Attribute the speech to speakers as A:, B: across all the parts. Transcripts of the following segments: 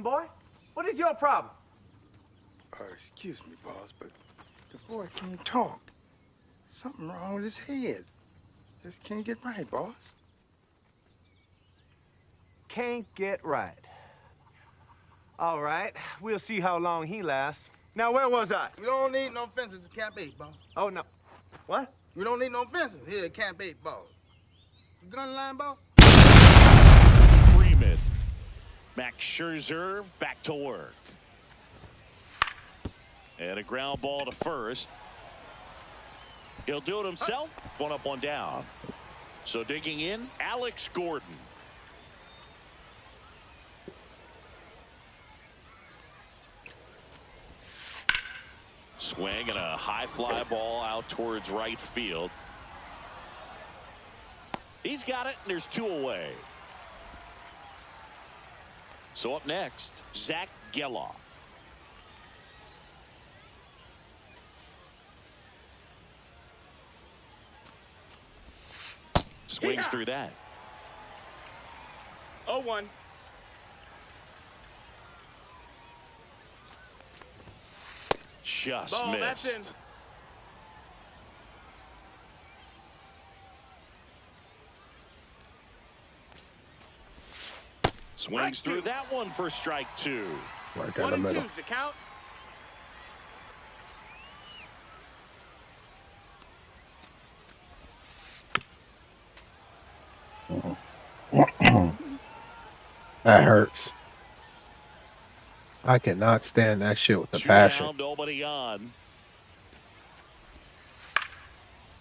A: doing, boy? What is your problem?
B: Excuse me, boss, but the boy can't talk. Something wrong with his head. Just can't get right, boss.
A: Can't get right. All right, we'll see how long he lasts. Now, where was I?
C: We don't need no fences at Camp 8, boss.
A: Oh, no. What?
C: We don't need no fences here at Camp 8, boss. Gun line, boss?
D: Freeman. Max Scherzer back to work. And a ground ball to first. He'll do it himself. One up, one down. So digging in, Alex Gordon. Swing and a high fly ball out towards right field. He's got it, and there's 2 away. So up next, Zach Geloff. Swings through that.
A: 0-1.
D: Just
A: Ball,
D: missed.
A: that's in.
D: Swings through that one for strike 2.
B: Right down the middle.
A: 1-2's the count.
E: That hurts. I cannot stand that shit with a passion.
D: Down, nobody on.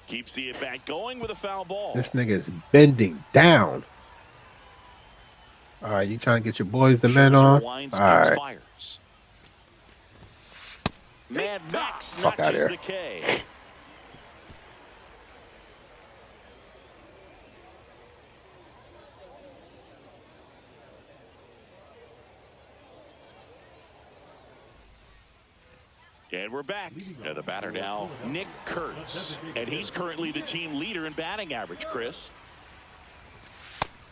D: Keeps the at-bat going with a foul ball.
E: This nigga is bending down. All right, you trying to get your boys the men on? All right.
D: Fires. Mad Max
E: Fuck out
D: notches
E: here.
D: the K. And we're back. And the batter now, Nick Kurtz. And he's currently the team leader in batting average, Chris.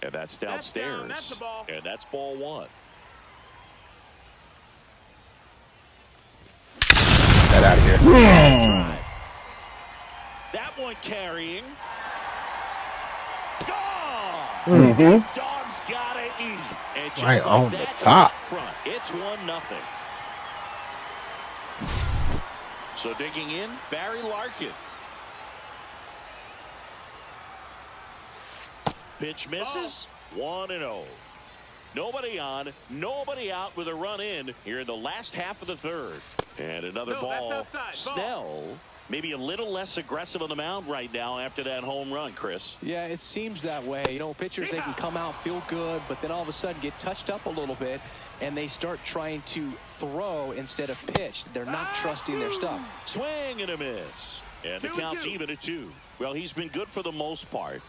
D: And that's downstairs.
A: That's the ball.
D: And that's ball 1.
E: Get out of here.
D: That one carrying. Gone! Dog's gotta eat. And just
E: Right
D: like
E: on the
D: that,
E: top.
D: Front. It's 1-0. So digging in, Barry Larkin. Pitch misses. 1-0. Nobody on, nobody out with a run in here in the last half of the third. And another ball.
A: Outside.
D: Snell, maybe a little less aggressive on the mound right now after that home run, Chris.
F: Yeah, it seems that way. You know, pitchers, they can come out, feel good, but then all of a sudden get touched up a little bit, and they start trying to throw instead of pitch. They're not trusting their stuff.
D: Swing and a miss. And the count's even at 2. Well, he's been good for the most part.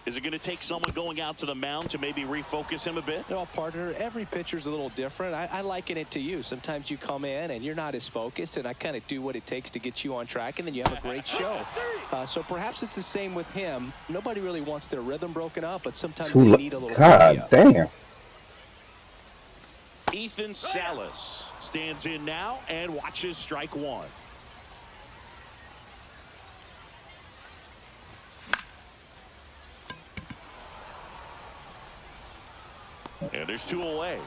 D: Is it going to take someone going out to the mound to maybe refocus him a bit?
F: Well, partner, every pitcher's a little different. I liken it to you. Sometimes you come in and you're not as focused, and I kind of do what it takes to get you on track, and then you have a great show. So perhaps it's the same with him. Nobody really wants their rhythm broken up, but sometimes they need a little
E: God damn.
D: Ethan Salas stands in now and watches strike 1. And there's 2 away.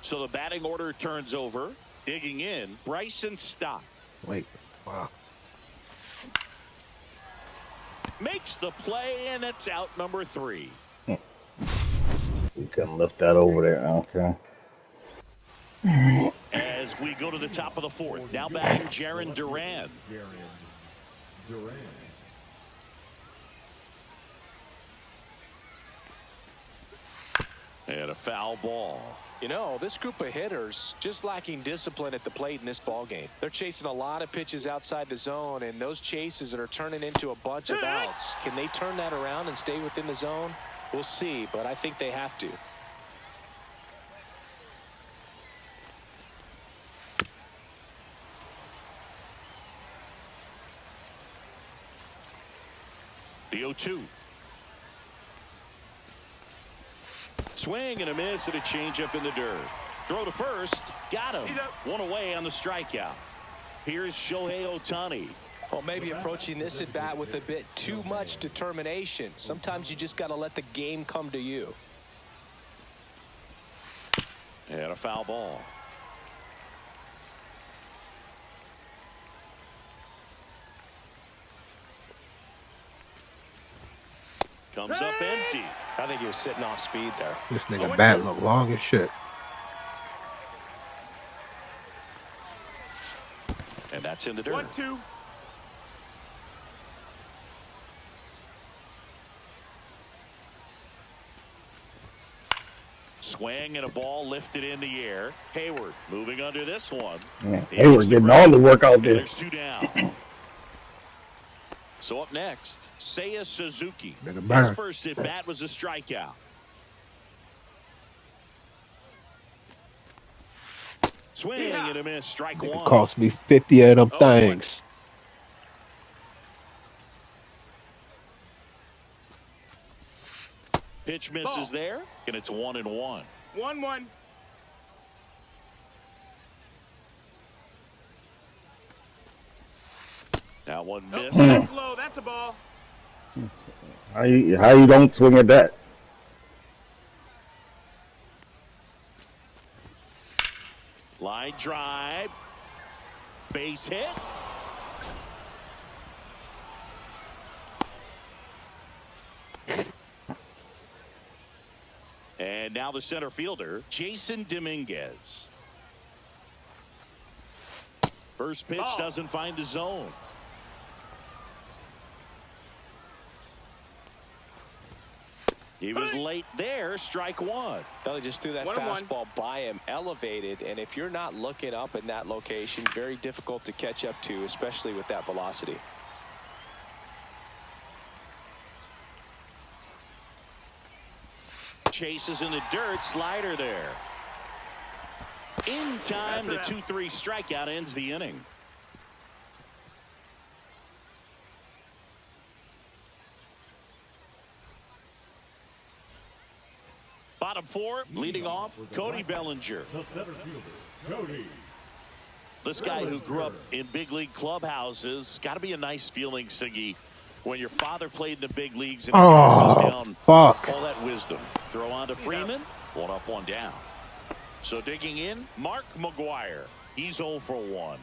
D: So the batting order turns over. Digging in, Bryson Stott.
E: Wait. Wow.
D: Makes the play, and it's out number 3.
G: You couldn't lift that over there. Okay.
D: As we go to the top of the 4th. Now batting Jarren Duran. And a foul ball.
F: You know, this group of hitters just lacking discipline at the plate in this ball game. They're chasing a lot of pitches outside the zone, and those chases are turning into a bunch of outs. Can they turn that around and stay within the zone? We'll see, but I think they have to.
D: The 0-2. Swing and a miss and a changeup in the dirt. Throw to first. Got him. One away on the strikeout. Here's Shohei Ohtani.
F: Well, maybe approaching this at bat with a bit too much determination. Sometimes you just got to let the game come to you.
D: And a foul ball. Comes up empty.
F: I think he was sitting off speed there.
E: This nigga bat look long as shit.
D: And that's in the dirt.
A: 1-2.
D: Swing and a ball lifted in the air. Hayward moving under this one.
G: Yeah, Hayward getting all the work out there.
D: There's 2 down. So up next, Seiya Suzuki. His first at bat was a strikeout. Swing and a miss. Strike one.
E: It cost me 50 of them things.
D: Pitch misses there, and it's 1-1.
A: 1-1.
D: That one missed.
A: Slow. That's a ball.
G: How you don't swing at that?
D: Line drive. Base hit. And now the center fielder, Jason Dominguez. First pitch doesn't find the zone. He was late there, strike one.
F: Well, he just threw that fastball by him, elevated, and if you're not looking up in that location, very difficult to catch up to, especially with that velocity.
D: Chases in the dirt, slider there. In time, the 2-3 strikeout ends the inning. Bottom four, leading off, Cody Bellinger. This guy who grew up in big league clubhouses, got to be a nice feeling, Siggy, when your father played in the big leagues and passes down all that wisdom. Throw on to Freeman, 1 up, 1 down. So digging in, Mark McGuire. He's 0 for 1.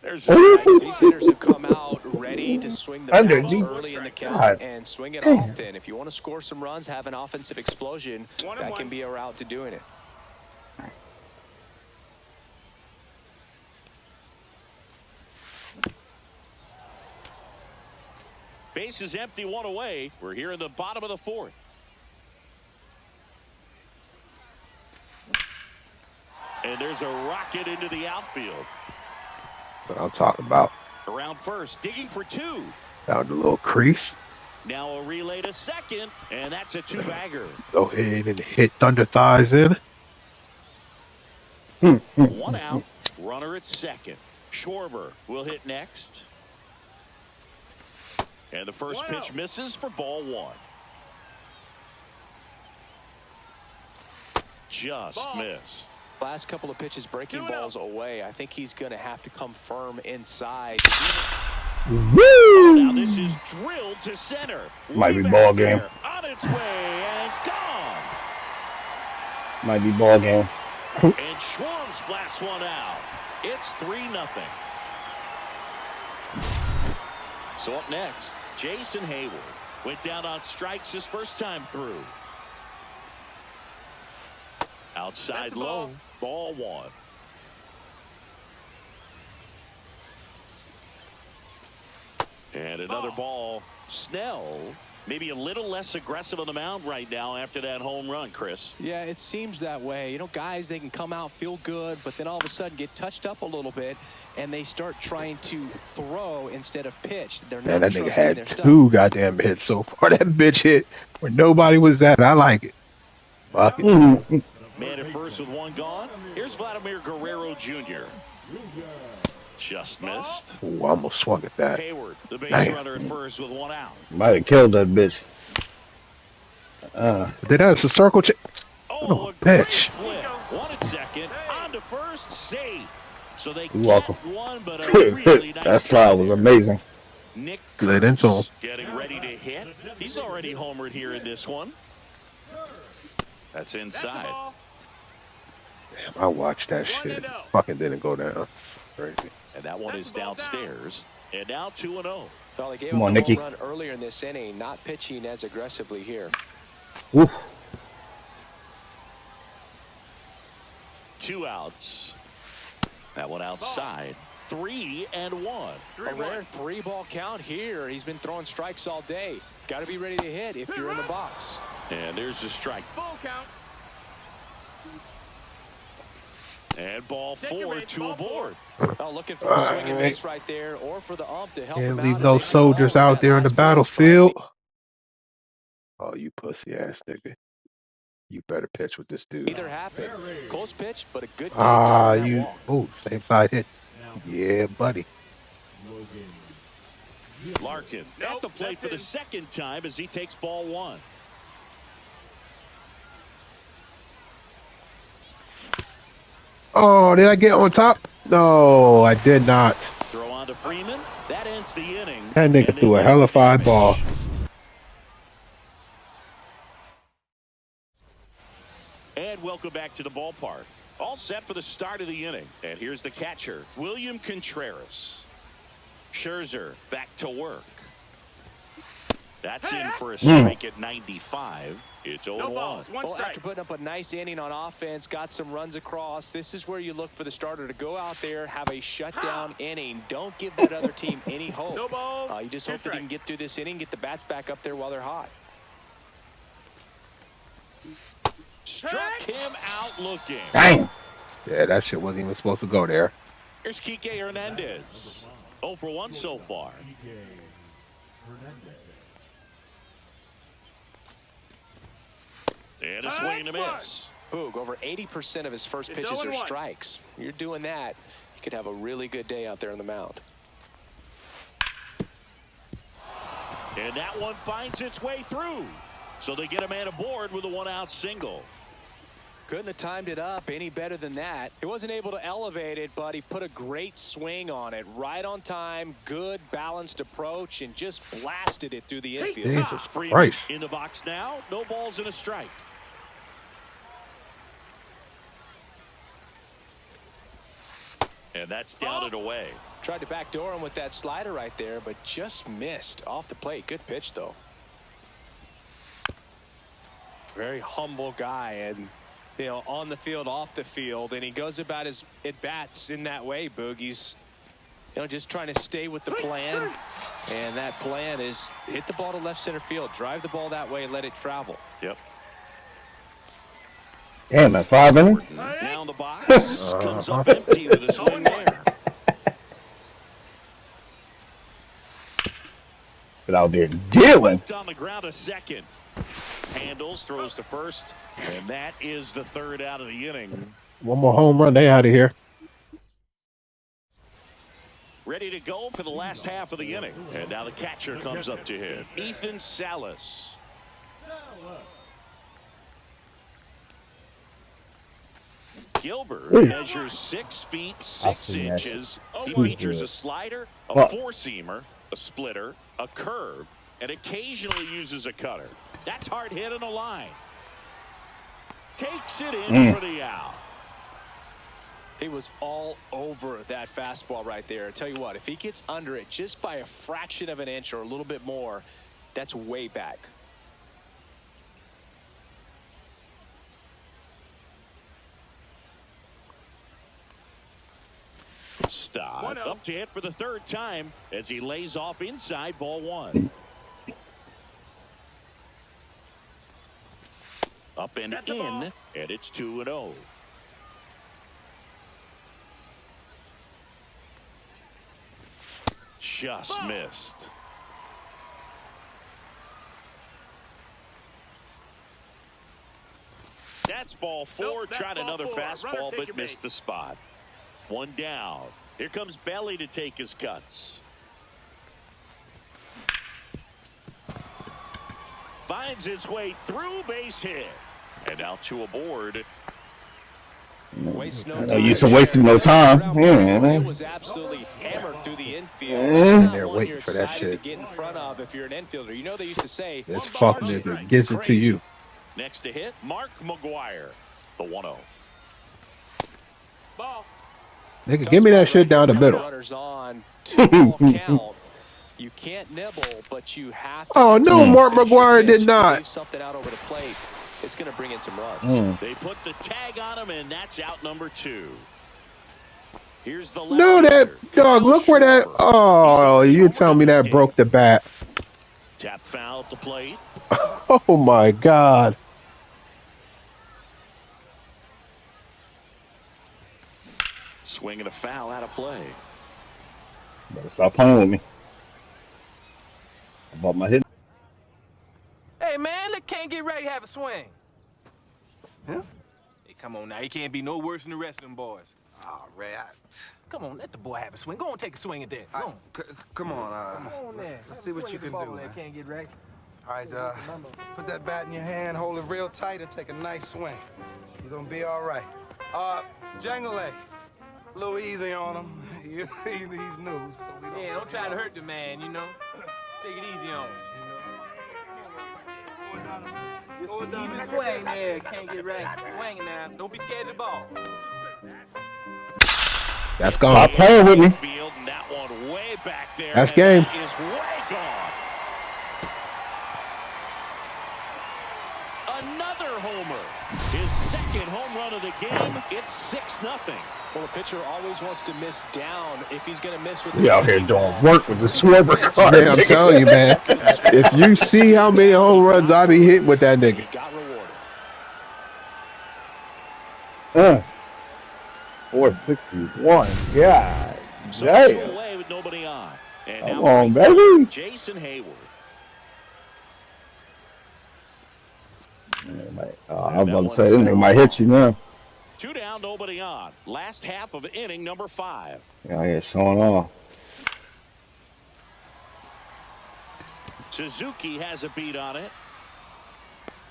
D: There's
F: these hitters have come out ready to swing the bats early in the count and swing it often. If you want to score some runs, have an offensive explosion, that can be a route to doing it.
D: Base is empty, 1 away. We're here in the bottom of the 4th. And there's a rocket into the outfield.
E: What I'm talking about.
D: Around first, digging for 2.
E: Down the little crease.
D: Now a relay to second, and that's a 2-bagger.
E: Go ahead and hit Thunder Thighs in.
D: 1 out, runner at second. Schwarber will hit next. And the first pitch misses for ball 1. Just missed.
F: Last couple of pitches breaking balls away. I think he's going to have to come firm inside.
G: Woo!
D: Now this is drilled to center.
G: Might be ball game.
D: On its way and gone.
G: Might be ball game.
D: And Schwartz blasts one out. It's 3-0. So up next, Jason Hayward went down on strikes his first time through. Outside low, ball 1. And another ball. Snell, maybe a little less aggressive on the mound right now after that home run, Chris.
F: Yeah, it seems that way. You know, guys, they can come out, feel good, but then all of a sudden get touched up a little bit, and they start trying to throw instead of pitch. They're not
E: that nigga had 2 goddamn hits so far. That bitch hit where nobody was at. I like it. Fuck it.
D: Man at first with 1 gone. Here's Vladimir Guerrero Jr. Just missed.
E: Ooh, I almost swung at that.
D: Hayward, the base
E: Damn.
D: runner at first with one out.
G: Might have killed that bitch.
E: Did that's a circle check?
D: Oh,
E: a
D: a great
E: bitch.
D: flip. One at second, on to first, safe. So they
G: You're
D: get
G: welcome.
D: one, but a really nice
G: That slide was amazing.
D: Nick
E: Let into him.
D: Kurtz getting ready to hit. He's already homered here in this one. That's inside.
E: Damn, I watched that shit. Fucking didn't go down. Crazy.
D: And that one is downstairs. And now 2-0.
F: Well, they gave
G: Come
F: up
G: on,
F: the
G: Nicky.
F: home run earlier in this inning, not pitching as aggressively here.
G: Woof.
D: 2 outs. That one outside. 3-1.
F: A rare 3-ball count here. He's been throwing strikes all day. Got to be ready to hit if you're in the box.
D: And there's the strike.
H: Full count.
D: And ball 4, 2 aboard.
F: Oh, looking for a swinging base right there, or for the ump to help
E: Can't
F: him out.
E: leave
F: if
E: those
F: they can
E: soldiers
F: call
E: out
F: that
E: there in the
F: last ball
E: battlefield. Oh, you pussy ass nigga. You better pitch with this dude.
F: Either happened. Close pitch, but a good take
E: Ah,
F: on that
E: you.
F: walk.
E: Oh, same side hit. Yeah, buddy.
D: Larkin at the plate for the second time as he takes ball 1.
E: Oh, did I get on top? No, I did not.
D: Throw on to Freeman. That ends the inning.
E: That nigga threw a hellified ball.
D: And welcome back to the ballpark. All set for the start of the inning. And here's the catcher, William Contreras. Scherzer back to work. That's in for a strike at 95. It's 0-1.
F: Well, after putting up a nice inning on offense, got some runs across, this is where you look for the starter to go out there, have a shutdown inning. Don't give that other team any hope.
H: No balls.
F: You just hope that he can get through this inning, get the bats back up there while they're hot.
D: Struck him out looking.
G: Dang.
E: Yeah, that shit wasn't even supposed to go there.
D: Here's Kike Hernandez. 0 for 1 so far. And a swing and a miss.
F: Boog, over 80% of his first pitches are strikes. You're doing that, you could have a really good day out there on the mound.
D: And that one finds its way through. So they get a man aboard with a 1-out single.
F: Couldn't have timed it up any better than that. He wasn't able to elevate it, but he put a great swing on it. Right on time, good balanced approach, and just blasted it through the infield.
E: Jesus
D: Freeman
E: Christ.
D: in the box now. No balls and a strike. And that's down and away.
F: Tried to backdoor him with that slider right there, but just missed off the plate. Good pitch, though. Very humble guy, and you know, on the field, off the field, and he goes about his at-bats in that way, Boogie's, you know, just trying to stay with the plan, and that plan is hit the ball to left center field, drive the ball that way, and let it travel.
D: Yep.
G: Damn, at 5 innings?
D: Now in the box. Comes up empty with a swing there.
G: Get out there dealing.
D: On the ground a second. Handles, throws to first, and that is the 3rd out of the inning.
E: One more home run, they out of here.
D: Ready to go for the last half of the inning. And now the catcher comes up to hit. Ethan Salas. Gilbert measures 6 feet 6 inches. He features a slider, a four-seamer, a splitter, a curve, and occasionally uses a cutter. That's hard hit on the line. Takes it in for the out.
F: He was all over that fastball right there. I tell you what, if he gets under it just by a fraction of an inch or a little bit more, that's way back.
D: Stop. Up to hit for the 3rd time as he lays off inside ball 1. Up and in, and it's 2-0. Just missed. That's ball 4. Tried another fastball, but missed the spot. 1 down. Here comes Belly to take his cuts. Finds its way through, base hit. And now 2 aboard.
F: Waste no
G: I know
F: time.
G: you some wasting no time.
F: It
G: Yeah,
F: was absolutely hammered through the infield.
G: Yeah.
F: It's
E: They're
F: not one
E: waiting
F: you're
E: for that
F: excited to
E: shit.
F: get in front of if you're an infielder. You know they used to say,
E: This
F: "One
E: fucking
F: ball,
E: nigga gives it to you.
D: Next to hit, Mark McGuire. The 1-0.
F: ball."
E: Nigga, give me that shit down the middle.
F: Runners on 2-ball count. You can't nibble, but you have to.
E: Oh, no, Mark
F: finish your
E: McGuire did
F: pitch.
E: not.
F: Leave something out over the plate. It's going to bring in some runs.
D: They put the tag on him, and that's out number 2. Here's the
E: No, that dog. Look where that. Oh, you tell me that broke the bat.
D: Tap foul at the plate.
E: Oh my God.
D: Swinging a foul out of play.
G: better stop playing with me. About my hit.
A: Hey, man, look, can't get ready to have a swing.
C: Huh?
A: Hey, come on now. He can't be no worse than the rest of them boys.
C: Oh, Ray,
A: Come on, let the boy have a swing. Go on, take a swing at that. Go on.
C: come on,
A: Come on there.
C: let's see what you can do, man.
A: Can't get right.
C: All right, put that bat in your hand, hold it real tight, and take a nice swing. You're gonna be all right. Jangle, a little easy on him. He's new, so we don't.
A: Yeah, don't try to hurt the man, you know. Take it easy on him, you know. Just even swing there. Can't get right. Swinging now. Don't be scared of the ball.
E: That's gone.
G: Stop playing with me.
D: Field, and that one way back there.
E: That's game.
D: That is way gone. Another homer. His second home run of the game. It's 6-0.
F: Well, the pitcher always wants to miss down if he's going to miss with the
G: We out here doing work with the Swerver card.
E: Yeah, I'm telling you, man. If you see how many home runs I be hitting with that nigga.
F: He got rewarded.
G: 461. God
D: So
G: damn.
D: 2 away with nobody on. And
G: Come
D: now
G: on, baby.
D: Jason Hayward.
G: I was about to say, this nigga might hit you now.
D: 2 down, nobody on. Last half of inning number 5.
G: Yeah, yeah, showing off.
D: Suzuki has a beat on it.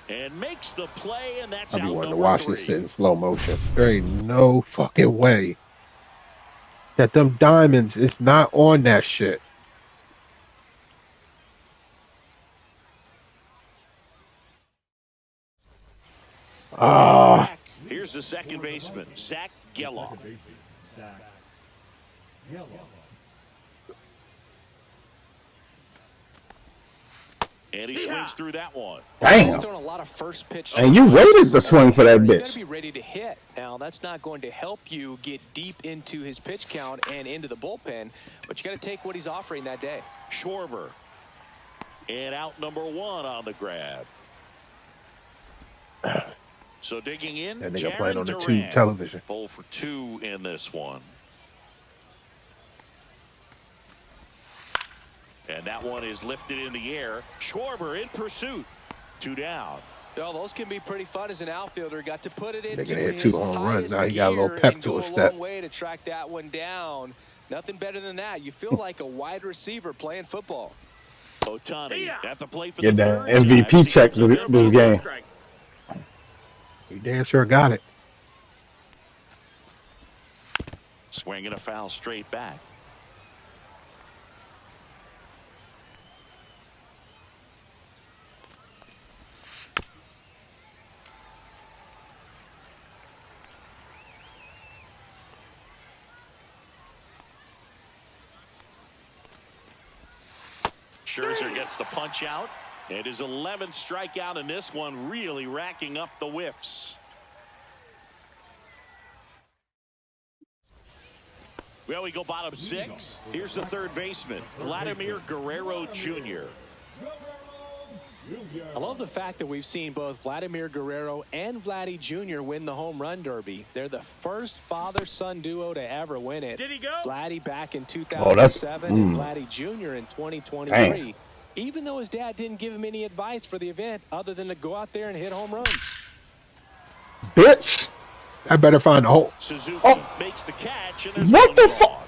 D: And makes the play, and that's
E: I be
D: out
E: wanting to
D: number
E: watch
D: 3.
E: this shit in slow motion. There ain't no fucking way that them diamonds is not on that shit. Ah,
D: Here's the second baseman, Zach Geloff. And he swings through that one.
F: He's
G: Damn.
F: throwing a lot of first pitch.
G: And you waited to swing for that
F: You got to
G: bitch.
F: be ready to hit. Now, that's not going to help you get deep into his pitch count and into the bullpen, but you got to take what he's offering that day.
D: Schwarber. And out number 1 on the grab. So digging in,
E: that nigga playing on the
D: Jarren
E: tube
D: Duran.
E: television.
D: 0 for 2 in this one. And that one is lifted in the air. Schwarber in pursuit. 2 down.
F: Well, those can be pretty fun as an outfielder. Got to put it into
E: Nigga hit
F: his
E: 2 home runs.
F: highest
E: Now he got a little
F: gear
E: pep
F: and
E: to
F: go
E: his
F: a
E: step.
F: long way to track that one down. Nothing better than that. You feel like a wide receiver playing football.
D: Otani at the plate for
G: Get
D: the
G: that
D: third
G: MVP
D: time.
G: check this game.
E: He damn sure got it.
D: Swinging a foul straight back. Scherzer gets the punch out. It is 11th strikeout in this one, really racking up the whiffs. Well, we go bottom 6. Here's the third baseman, Vladimir Guerrero Jr.
F: I love the fact that we've seen both Vladimir Guerrero and Vladdy Jr. win the home run derby. They're the first father-son duo to ever win it.
A: Did he go?
F: Vladdy back in
G: Oh, that's-
F: 2007 and Vladdy Jr. in 2023.
G: Dang.
F: Even though his dad didn't give him any advice for the event other than to go out there and hit home runs.
G: Bitch.
E: I better find a hole.
D: Suzuki
G: Oh.
D: makes the catch, and there's
G: What
D: one
G: the
D: gone.
G: fuck?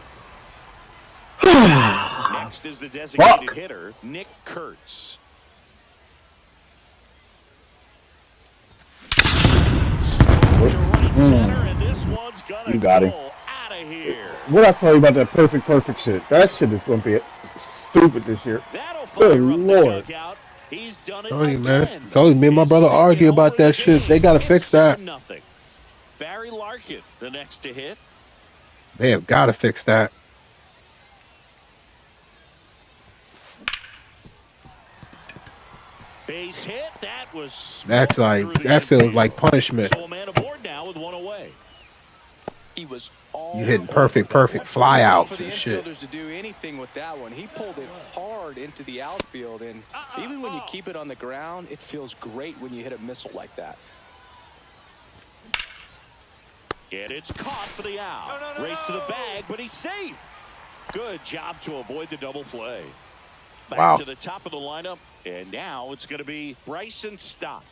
D: Next is the designated hitter, Nick Kurtz. To right center, and this one's gonna go out of here.
H: What I tell you about that perfect shit? That shit is going to be stupid this year.
D: That'll fire up the dugout. He's done it
E: Told you,
D: again.
E: man. Told you, me and my brother argue about that shit. They got to fix that.
D: Nothing. Barry Larkin, the next to hit.
E: They have got to fix that.
D: Base hit. That was.
E: That's like, that feels like punishment.
D: So a man aboard now with one away.
F: He was all
E: You hitting perfect flyouts and shit.
F: To do anything with that one. He pulled it hard into the outfield, and even when you keep it on the ground, it feels great when you hit a missile like that.
D: And it's caught for the out. Race to the bag, but he's safe. Good job to avoid the double play. Back to the top of the lineup, and now it's going to be Bryson Stott.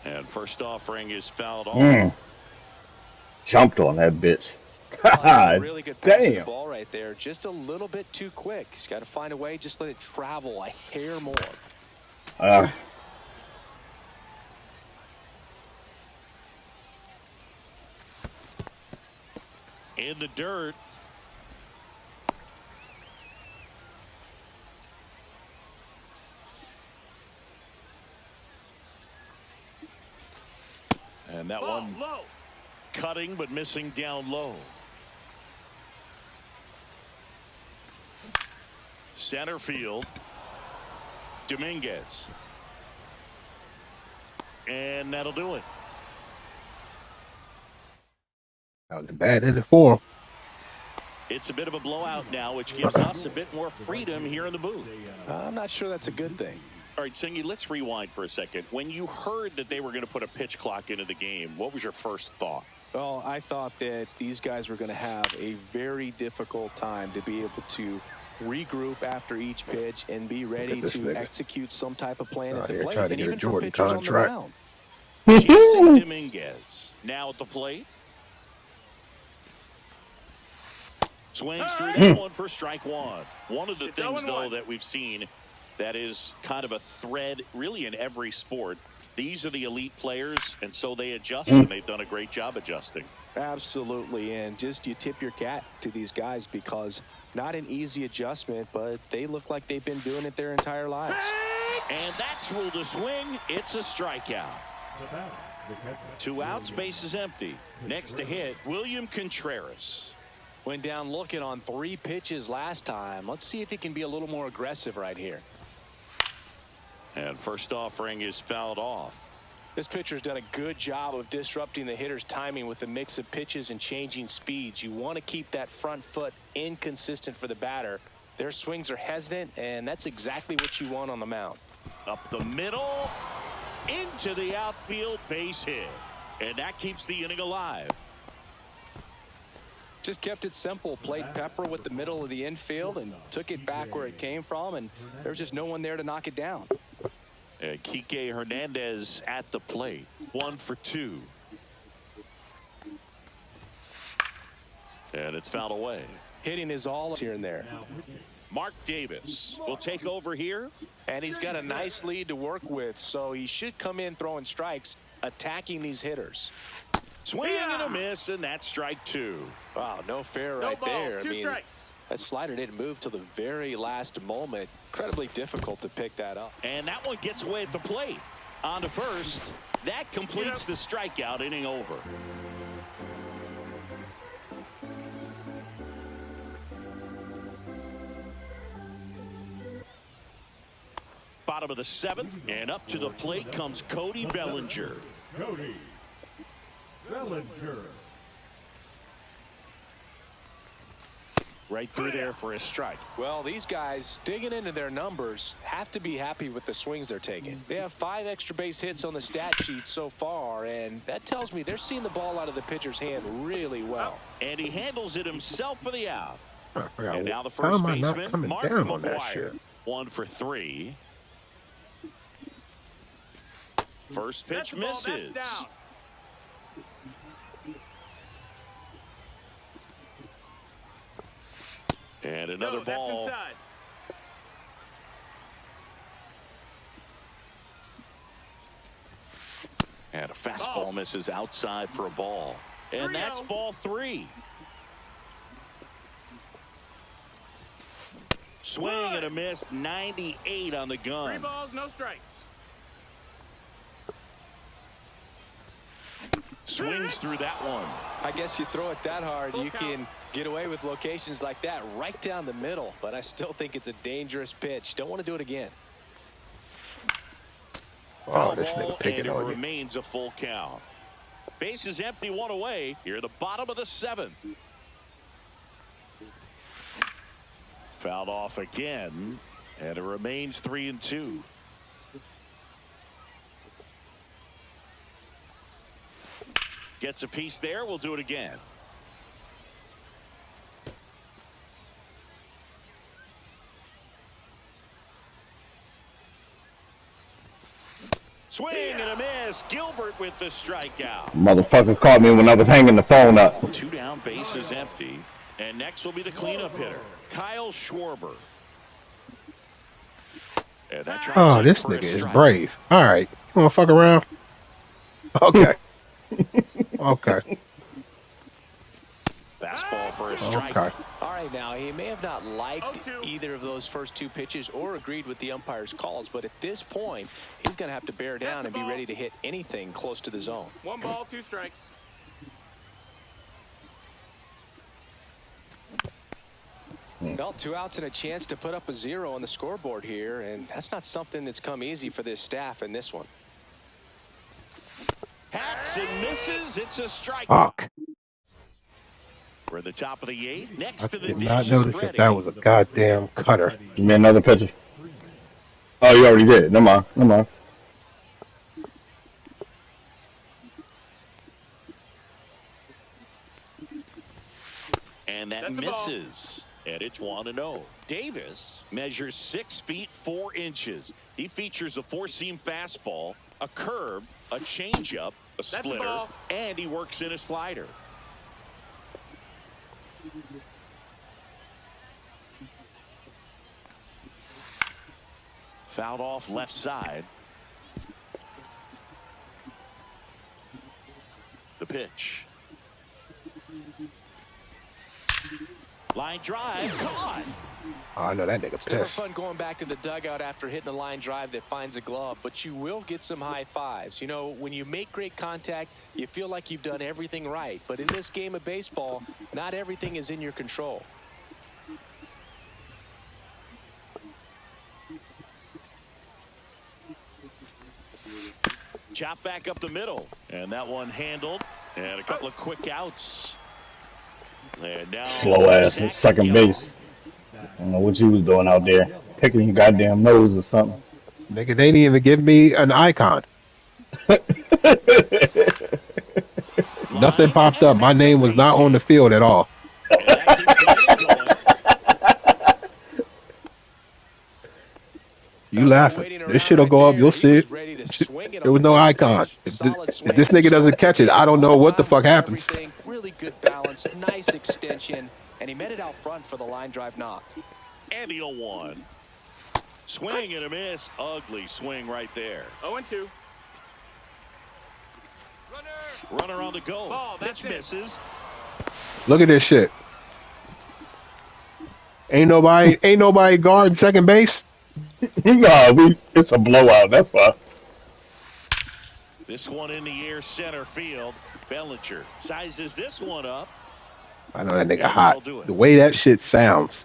D: And first offering is fouled off.
G: Jumped on that bitch.
F: Really good pass of the ball right there. Just a little bit too quick. He's got to find a way. Just let it travel a hair more.
D: In the dirt. And that one low. Cutting but missing down low. Center field. Dominguez. And that'll do it.
E: That was a bad inning for him.
D: It's a bit of a blowout now, which gives us a bit more freedom here in the booth.
F: I'm not sure that's a good thing.
D: All right, Singy, let's rewind for a second. When you heard that they were going to put a pitch clock into the game, what was your first thought?
F: Well, I thought that these guys were going to have a very difficult time to be able to regroup after each pitch and be ready to execute some type of plan at the plate.
E: Trying to
F: And
E: get a
F: even for
E: Jordan
F: pitchers
E: contract.
F: on the mound.
D: Jason Dominguez now at the plate. Swings through that one for strike one. One of the things, though, that we've seen that is kind of a thread really in every sport. These are the elite players, and so they adjust, and they've done a great job adjusting.
F: Absolutely, and just you tip your cap to these guys because not an easy adjustment, but they look like they've been doing it their entire lives.
D: And that's ruled a swing. It's a strikeout. 2 outs, base is empty. Next to hit, William Contreras.
F: Went down looking on 3 pitches last time. Let's see if he can be a little more aggressive right here.
D: And first offering is fouled off.
F: This pitcher's done a good job of disrupting the hitter's timing with a mix of pitches and changing speeds. You want to keep that front foot inconsistent for the batter. Their swings are hesitant, and that's exactly what you want on the mound.
D: Up the middle, into the outfield, base hit. And that keeps the inning alive.
F: Just kept it simple, played pepper with the middle of the infield and took it back where it came from, and there was just no one there to knock it down.
D: Kike Hernandez at the plate. 1 for 2. And it's fouled away.
F: Hitting is all here and there.
D: Mark Davis will take over here.
F: And he's got a nice lead to work with, so he should come in throwing strikes, attacking these hitters.
D: Swing and a miss, and that's strike 2.
F: Wow, no fair right there. I mean, that slider didn't move till the very last moment. Incredibly difficult to pick that up.
D: And that one gets away at the plate. On to first. That completes the strikeout, inning over. Bottom of the 7th, and up to the plate comes Cody Bellinger.
I: Cody Bellinger.
D: Right through there for a strike.
F: Well, these guys digging into their numbers have to be happy with the swings they're taking. They have 5 extra base hits on the stat sheet so far, and that tells me they're seeing the ball out of the pitcher's hand really well.
D: And he handles it himself for the out.
E: And
D: now the first baseman, Mark
E: down on that shit?
D: McGuire. 1 for 3. First pitch misses. Another ball.
I: Inside.
D: And a fastball misses outside for a ball. And that's ball 3. Swing and a miss, 98 on the gun.
I: 3 balls, no strikes.
D: Swings through that one.
F: I guess you throw it that hard, you can get away with locations like that right down the middle. But I still think it's a dangerous pitch. Don't want to do it again.
E: Oh, this nigga picking
D: and it
E: on you.
D: Remains a full count. Bases empty, 1 away. Here at the bottom of the 7th. Fouled off again, and it remains 3-2. Gets a piece there. We'll do it again. Swing and a miss. Gilbert with the strikeout.
H: Motherfucker caught me when I was hanging the phone up.
D: 2 down, bases empty. And next will be the cleanup hitter, Kyle Schwarber. And that drives
E: Oh,
D: in
E: this
D: for a
E: nigga is
D: strike.
E: brave. All right. You want to fuck around? Okay. Okay.
D: Fastball for a strike.
E: Okay.
F: All right, now, he may have not liked
I: 0-2.
F: either of those first 2 pitches or agreed with the umpire's calls, but at this point, he's going to have to bear down and be ready to hit anything close to the zone.
I: 1 ball, 2 strikes.
F: Well, 2 outs and a chance to put up a 0 on the scoreboard here, and that's not something that's come easy for this staff in this one.
D: Hacks and misses. It's a strike.
E: Fuck.
D: We're at the top of the 8th. Next
E: I
D: to the
E: did
D: dish
E: not
D: is
E: notice
D: Freddie.
E: that that was a goddamn cutter.
H: Give me another pitcher. Oh, you already did. Never mind. Never mind.
D: And that
I: That's a ball.
D: misses. And it's 1-0. Davis measures 6 feet 4 inches. He features a 4-seam fastball, a curve, a changeup, a splitter,
I: ball.
D: and he works in a slider. Fouled off left side. The pitch. Line drive, caught.
E: Oh, I know that nigga
F: It's never
E: pissed.
F: fun going back to the dugout after hitting a line drive that finds a glove, but you will get some high fives. You know, when you make great contact, you feel like you've done everything right. But in this game of baseball, not everything is in your control.
D: Chop back up the middle. And that one handled. And a couple of quick outs. And now
H: Slow ass at second base. I don't know what you was doing out there. Picking your goddamn nose or something.
E: Nigga, they didn't even give me an icon. Nothing popped up. My name was not on the field at all.
D: And that keeps the inning going.
E: You laughing. This shit'll go up. You'll see it. There was no icon. If this nigga doesn't catch it, I don't know what the fuck happens.
F: Really good balance, nice extension, and he met it out front for the line drive knock.
D: And the 0-1. Swing and a miss. Ugly swing right there.
I: 0-2.
D: Runner on the go.
I: Ball, that's
D: Pitch
I: it.
D: misses.
E: Look at this shit. Ain't nobody guarding second base.
H: No, it's a blowout. That's why.
D: This one in the air, center field. Bellinger sizes this one up.
E: I know that nigga
D: Yeah,
E: hot.
D: they'll do it.
E: The way that shit sounds,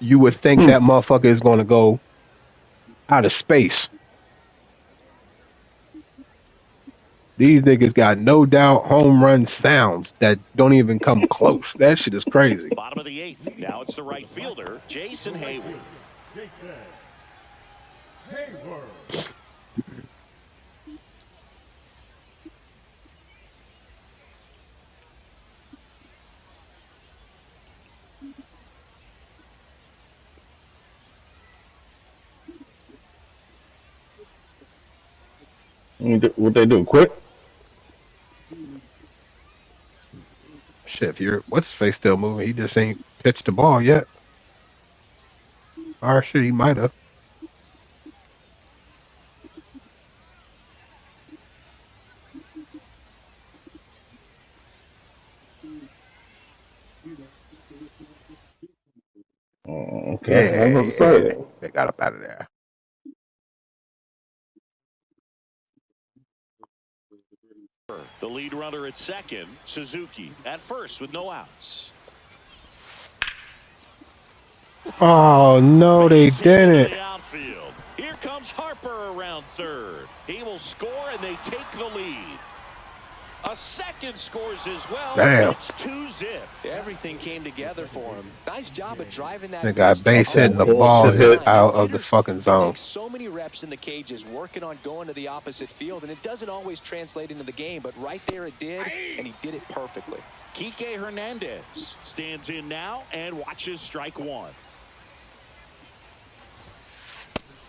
E: you would think that motherfucker is going to go out of space. These niggas got no doubt home run sounds that don't even come close. That shit is crazy.
D: Bottom of the 8th. Now it's the right fielder, Jason Hayward.
I: Jason Hayward.
H: What they do? Quit?
E: Shit, if you're what's his face still moving? He just ain't pitched the ball yet. Or shit, he might have.
H: Okay, I was about to say.
E: They got up out of there.
D: The lead runner at second, Suzuki at first with no outs.
E: Oh no, they
D: Base hit into
E: didn't.
D: the outfield. Here comes Harper around third. He will score and they take the lead. A second scores as well.
E: Damn.
D: It's 2-0.
F: Everything came together for him. Nice job of driving that.
E: They got base hitting the
H: Oh,
E: ball
H: bullshit
E: hit
H: hit.
E: out of the fucking
F: It
E: zone.
F: takes so many reps in the cages working on going to the opposite field, and it doesn't always translate into the game, but right there it did, and he did it perfectly.
D: Kike Hernandez stands in now and watches strike one.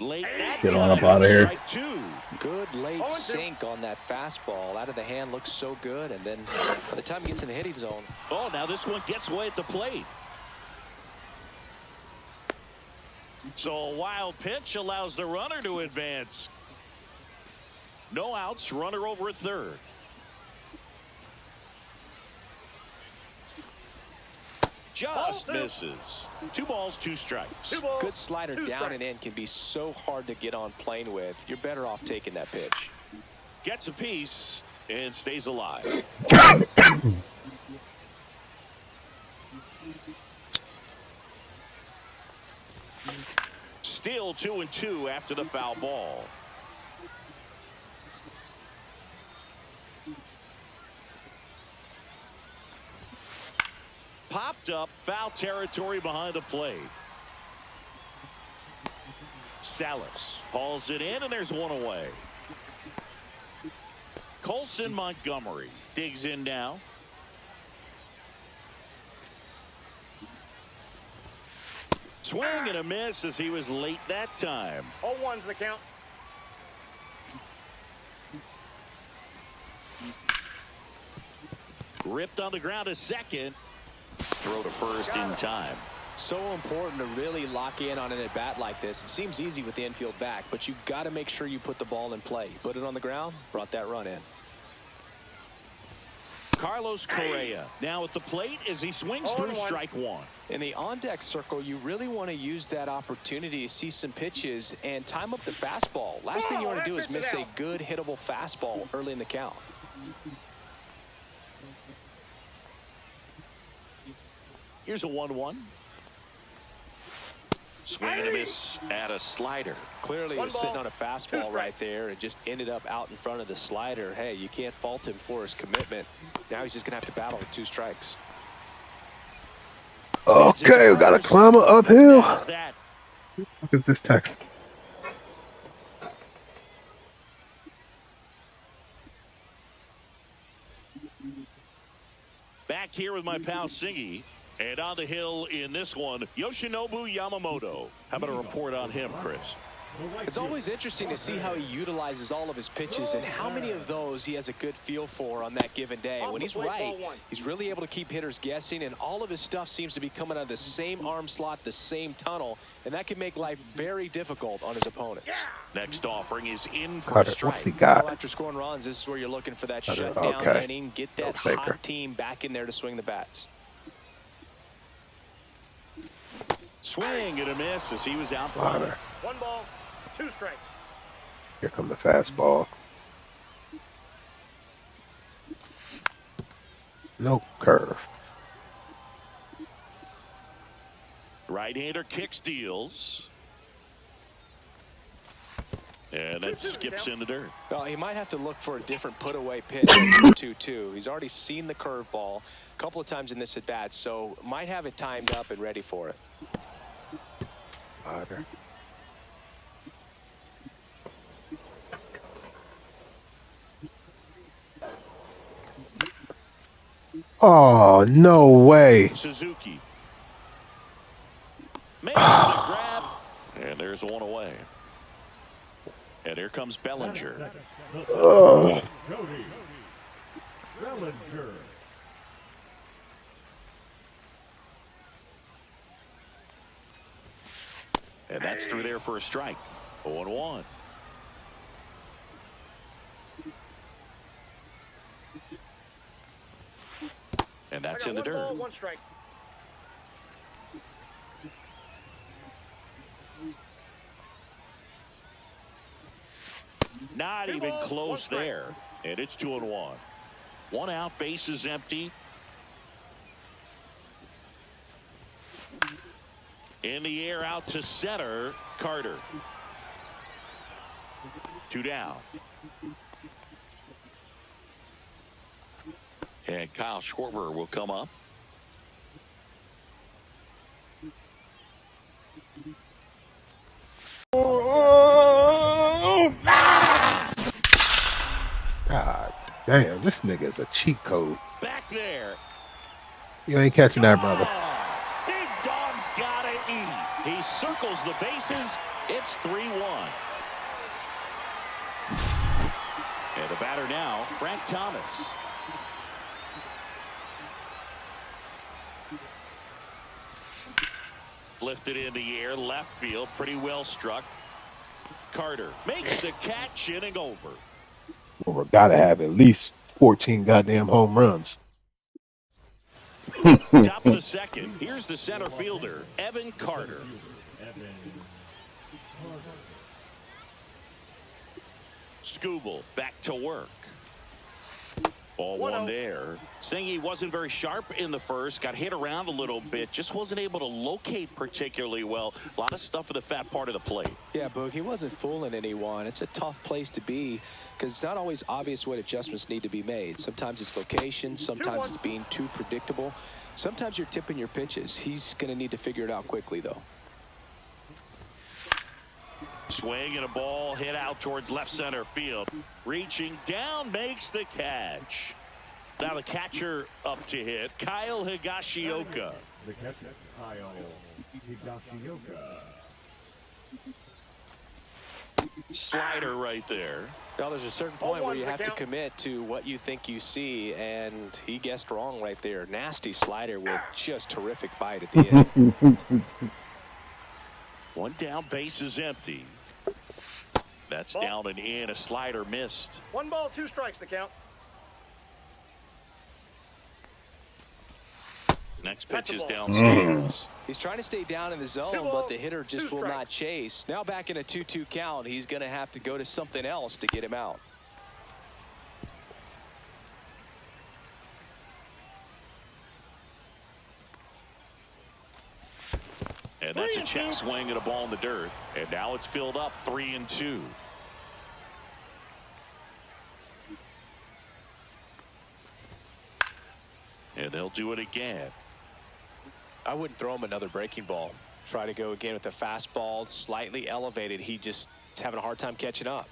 D: Late that
H: Get
D: time,
H: on up out of here.
D: strike two.
F: Good late sink on that fastball. Out of the hand looks so good, and then by the time he gets in the hitting zone.
D: Oh, now this one gets away at the plate. So a wild pitch allows the runner to advance. No outs, runner over at third. Just misses. 2 balls, 2 strikes.
F: Good slider down and in can be so hard to get on plane with. You're better off taking that pitch.
D: Gets a piece and stays alive. Still 2-2 after the foul ball. Popped up, foul territory behind the plate. Salas hauls it in, and there's one away. Colson Montgomery digs in now. Swing and a miss as he was late that time.
I: 0-1's the count.
D: Ripped on the ground a second. Throw to first in time.
F: So important to really lock in on an at-bat like this. It seems easy with the infield back, but you've got to make sure you put the ball in play. Put it on the ground, brought that run in.
D: Carlos Correa now at the plate as he swings through strike one.
F: In the on-deck circle, you really want to use that opportunity to see some pitches and time up the fastball. Last thing you want to do is miss a good hittable fastball early in the count.
D: Here's a 1-1. Swing and a miss at a slider.
F: Clearly, he was sitting on a fastball right there and just ended up out in front of the slider. Hey, you can't fault him for his commitment. Now he's just going to have to battle with 2 strikes.
E: Okay, we got to climb an uphill.
D: What
E: is this text?
D: Back here with my pal Singy. And on the hill in this one, Yoshinobu Yamamoto. How about a report on him, Chris?
F: It's always interesting to see how he utilizes all of his pitches and how many of those he has a good feel for on that given day. When he's right, he's really able to keep hitters guessing, and all of his stuff seems to be coming out of the same arm slot, the same tunnel, and that can make life very difficult on his opponents.
D: Next offering is in for a strike.
E: What's he got?
F: Well, after scoring runs, this is where you're looking for that shutdown inning, get that hot team back in there to swing the bats.
D: Swing and a miss as he was out front.
I: 1 ball, 2 strikes.
E: Here comes the fastball. No curve.
D: Right-hander kick steals. And then skips in the dirt.
F: Well, he might have to look for a different put-away pitch in 2-2. He's already seen the curveball a couple of times in this at-bat, so might have it timed up and ready for it.
E: Oh, no way.
D: Suzuki makes the grab, and there's one away. And here comes Bellinger.
E: Oh.
J: Bellinger.
D: And that's through there for a strike. 0-1. And that's in the dirt.
I: 1 strike.
D: Not even close there. And it's 2-1. 1 out, base is empty. In the air out to center, Carter. 2 down. And Kyle Schwarber will come up.
E: God damn, this nigga's a cheat code.
D: Back there.
E: You ain't catching that, brother.
D: Big dog's gotta eat. He circles the bases. It's 3-1. And the batter now, Frank Thomas. Lifted in the air, left field, pretty well struck. Carter makes the catch, inning over.
E: Well, we gotta have at least 14 goddamn home runs.
D: Top of the second, here's the center fielder, Evan Carter. Skubal back to work. Ball 1 there. Singy wasn't very sharp in the first, got hit around a little bit, just wasn't able to locate particularly well. A lot of stuff at the fat part of the plate.
F: Yeah, Boog, he wasn't fooling anyone. It's a tough place to be because it's not always obvious what adjustments need to be made. Sometimes it's location, sometimes it's being too predictable. Sometimes you're tipping your pitches. He's going to need to figure it out quickly, though.
D: Swing and a ball hit out towards left center field. Reaching down, makes the catch. Now the catcher up to hit, Kyle Higashioka.
J: The catcher, Kyle Higashioka.
D: Slider right there.
F: Well, there's a certain point where you have to commit to what you think you see, and he guessed wrong right there. Nasty slider with just terrific bite at the end.
D: 1 down, base is empty. That's down and in. A slider missed.
I: 1 ball, 2 strikes the count.
D: Next pitch is downstairs.
F: He's trying to stay down in the zone, but the hitter just will not chase. Now back in a 2-2 count, he's going to have to go to something else to get him out.
D: And that's a check swing and a ball in the dirt. And now it's filled up 3-2. And they'll do it again.
F: I wouldn't throw him another breaking ball. Try to go again with the fastball, slightly elevated. He just is having a hard time catching up.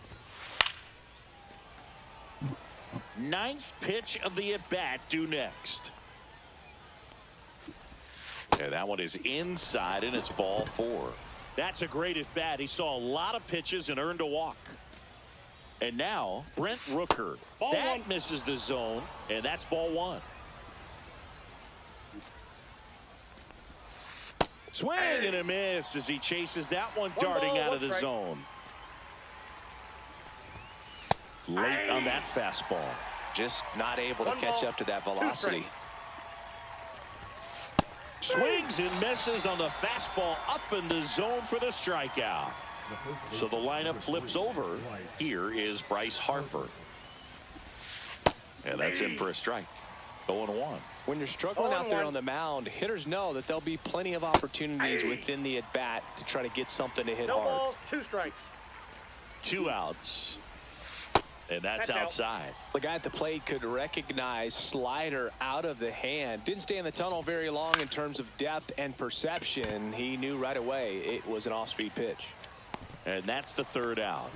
D: 9th pitch of the at-bat due next. And that one is inside, and it's ball 4. That's a great at-bat. He saw a lot of pitches and earned a walk. And now, Brent Rooker. That misses the zone, and that's ball 1. Swing and a miss as he chases that one darting out of the zone. Late on that fastball.
F: Just not able to catch up to that velocity.
D: Swings and misses on the fastball up in the zone for the strikeout. So the lineup flips over. Here is Bryce Harper. And that's in for a strike. 0-1.
F: When you're struggling out there on the mound, hitters know that there'll be plenty of opportunities within the at-bat to try to get something to hit hard.
I: Balls, 2 strikes.
D: 2 outs. And that's outside.
F: The guy at the plate could recognize slider out of the hand. Didn't stay in the tunnel very long in terms of depth and perception. He knew right away it was an off-speed pitch.
D: And that's the 3rd out.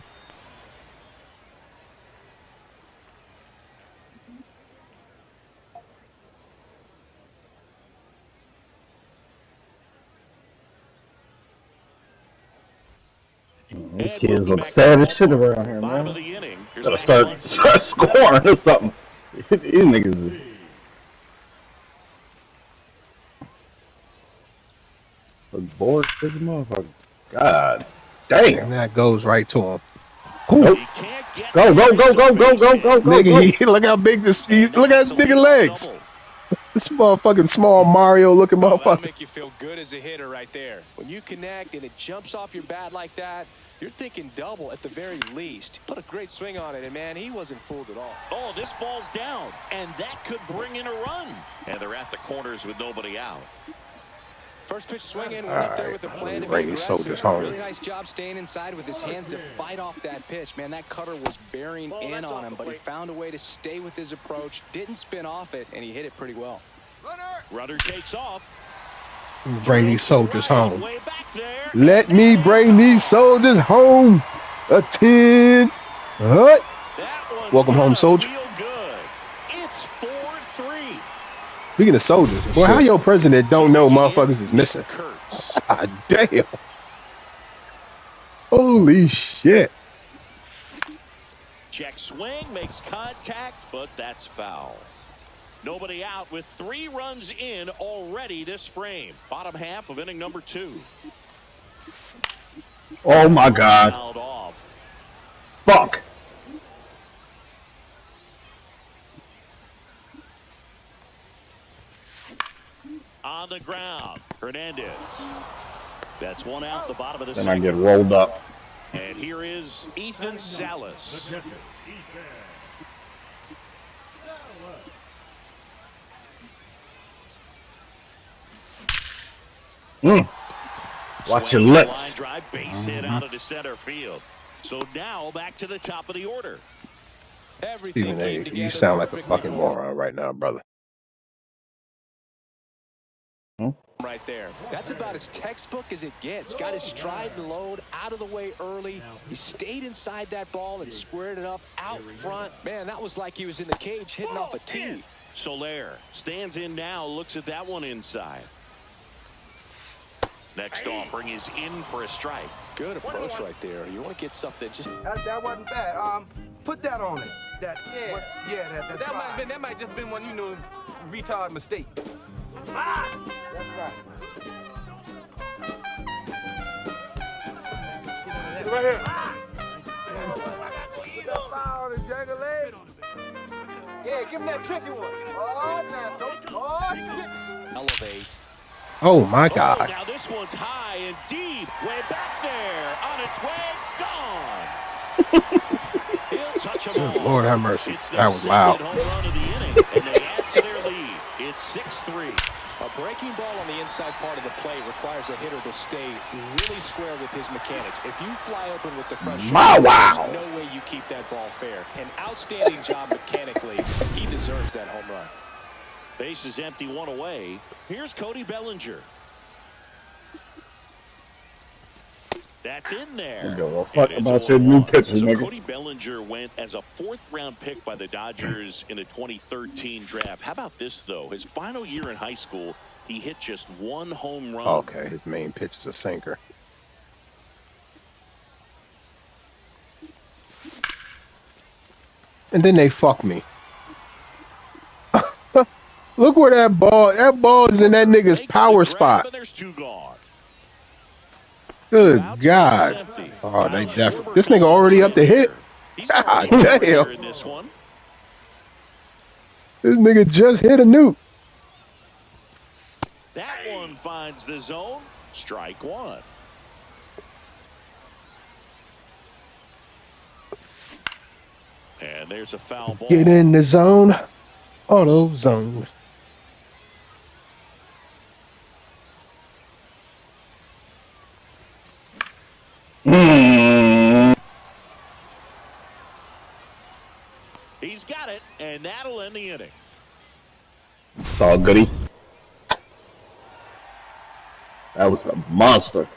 H: These kids look sad as shit around here, man. Gotta start scoring or something. These niggas is... bored as a motherfucker. God damn.
E: And that goes right to him.
H: Nope. Go.
E: Nigga, look how big this. Look at this nigga legs. This motherfucking small Mario looking motherfucker.
F: That'll make you feel good as a hitter right there. When you connect and it jumps off your bat like that, you're thinking double at the very least. Put a great swing on it, and man, he wasn't fooled at all.
D: Oh, this ball's down, and that could bring in a run. And they're at the corners with nobody out.
F: First pitch swing in, went up there with the plan to be
E: Brady Soldier's home.
F: Really nice job staying inside with his hands to fight off that pitch. Man, that cutter was bearing in on him, but he found a way to stay with his approach, didn't spin off it, and he hit it pretty well.
D: Runner takes off.
E: Bring these soldiers home. Let me bring these soldiers home. A 10. What? Welcome home, soldier.
D: It's 4-3.
E: Speaking of soldiers, boy, how your president don't know motherfuckers is missing? God damn. Holy shit.
D: Check swing, makes contact, but that's foul. Nobody out with 3 runs in already this frame. Bottom half of inning number 2.
H: Oh my God. Fuck.
D: On the ground, Hernandez. That's one out the bottom of the
H: Then
D: second.
H: I get rolled up.
D: And here is Ethan Salas.
H: Watch your lips.
D: Line drive, base hit out into center field. So now back to the top of the order.
E: Stephen A., you sound like a fucking moron right now, brother.
F: Right there. That's about as textbook as it gets. Got his stride and load out of the way early. He stayed inside that ball and squared it up out front. Man, that was like he was in the cage hitting off a tee.
D: Soler stands in now, looks at that one inside. Next offering is in for a strike.
F: Good approach right there. You want to get something just...
C: That wasn't bad. Put that on it. That might just been one, retard mistake. That's right. Right here. Put that style on it, Jangle leg. Yeah, give him that tricky one. Oh, now, oh, shit.
F: Elevate.
E: Oh my God.
D: Oh, now this one's high and deep. Way back there. On its way. Gone. He'll touch him all.
E: Lord have mercy. That was loud.
D: Home run of the inning, and they add to their lead. It's 6-3.
F: A breaking ball on the inside part of the plate requires a hitter to stay really square with his mechanics. If you fly open with the fresh shot, there's no way you keep that ball fair. An outstanding job mechanically. He deserves that home run.
D: Base is empty, 1 away. Here's Cody Bellinger. That's in there.
H: Well, fuck about your new pitcher,
D: so
H: nigga.
D: Cody Bellinger went as a 4th-round pick by the Dodgers in the 2013 draft. How about this, though? His final year in high school, he hit just 1 home run.
E: Okay, his main pitch is a sinker. And then they fuck me. Look where that ball is in that nigga's power spot.
D: There's 2 gone.
E: Good God. Oh, they definitely. This nigga already up the hit. God damn. This nigga just hit a nuke.
D: That one finds the zone. Strike 1. And there's a foul ball.
E: Get in the zone. Auto zone.
D: He's got it, and that'll end the inning.
H: It's all goody. That was a monster.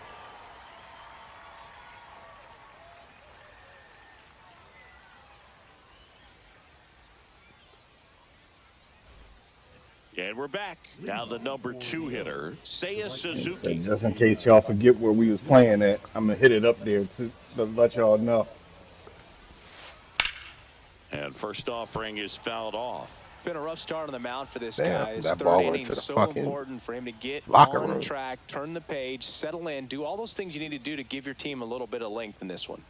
D: And we're back. Now the number 2 hitter, Seiya Suzuki.
H: So just in case y'all forget where we was playing at, I'm going to hit it up there to let y'all know.
D: And And first offering is fouled off.
F: Been a rough start on the mound for this
E: Damn,
F: guy. His
E: that
F: third
E: ball
F: inning
E: went to the
F: so
E: fucking
F: important for him to get
E: locker
F: on
E: room.
F: track, turn the page, settle in, do all those things you need to do to give your team a little bit of length in this one.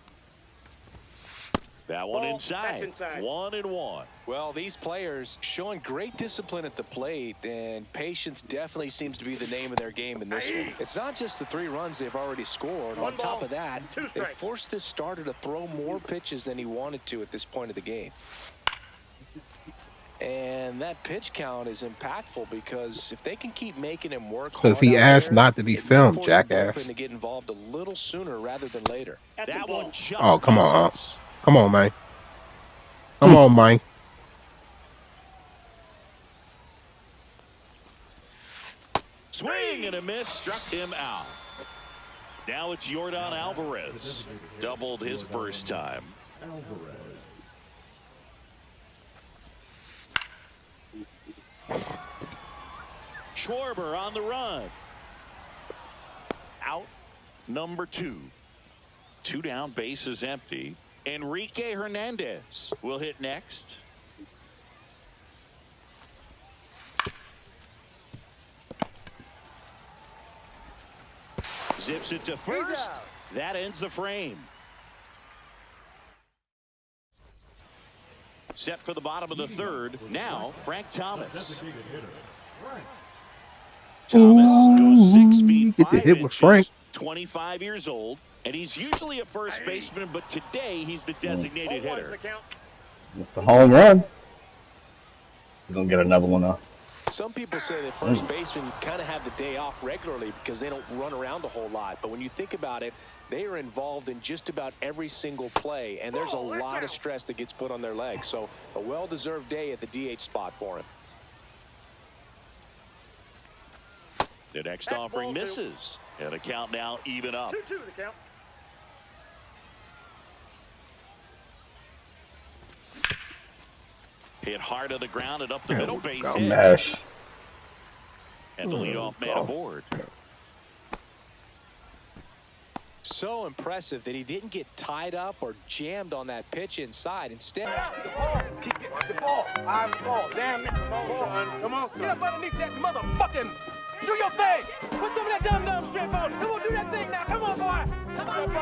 D: That one
I: Ball,
D: inside.
I: that's inside.
D: 1-1.
F: Well, these players showing great discipline at the plate, and patience definitely seems to be the name of their game in this one. It's not just the 3 runs they've already scored.
I: One
F: On top
I: ball,
F: of that,
I: 2
F: they
I: strikes.
F: forced this starter to throw more pitches than he wanted to at this point of the game. And that pitch count is impactful because if they can keep making him work hard,
E: Because he
F: out
E: asked
F: there,
E: not to be
F: it may
E: filmed,
F: force the
E: jackass.
F: bullpen to get involved a little sooner rather than later.
D: That one just
E: Oh, come on,
D: misses.
E: Come on, man. Come on, man.
D: Swing and a miss, struck him out. Now it's Yordan Alvarez. Doubled his first time.
J: Alvarez.
D: Schwarber on the run. Out number 2. 2 down, base is empty. Enrique Hernandez will hit next. Zips it to first. That ends the frame. Set for the bottom of the 3rd. Now, Frank Thomas.
J: Designated hitter. Frank.
D: Thomas goes 6 feet
E: Get the
D: 5
E: hit with
D: inches,
E: Frank.
D: 25 years old, and he's usually a first baseman, but today he's the designated
I: Ball one's
D: hitter.
I: the count.
H: It's the home run. You're going to get another one now.
F: Some people say that first basemen kind of have the day off regularly because they don't run around a whole lot. But when you think about it, they are involved in just about every single play, and there's a lot of stress that gets put on their legs. So a well-deserved day at the DH spot for him.
D: The next
I: That's
D: offering
I: ball 2.
D: misses, and the count now even up.
I: 2-2 the count.
D: Hit hard on the ground and up the middle base
H: Go
D: hit.
H: mash.
D: And the leadoff man aboard.
F: So impressive that he didn't get tied up or jammed on that pitch inside. Instead,
I: Keep it the ball. I'm the ball. Damn it. Come on, son. Come on, son. Get up underneath that motherfucking. Do your thing. Put some of that dumb strip on. Come on, do that thing now. Come on, boy. Come on, boy.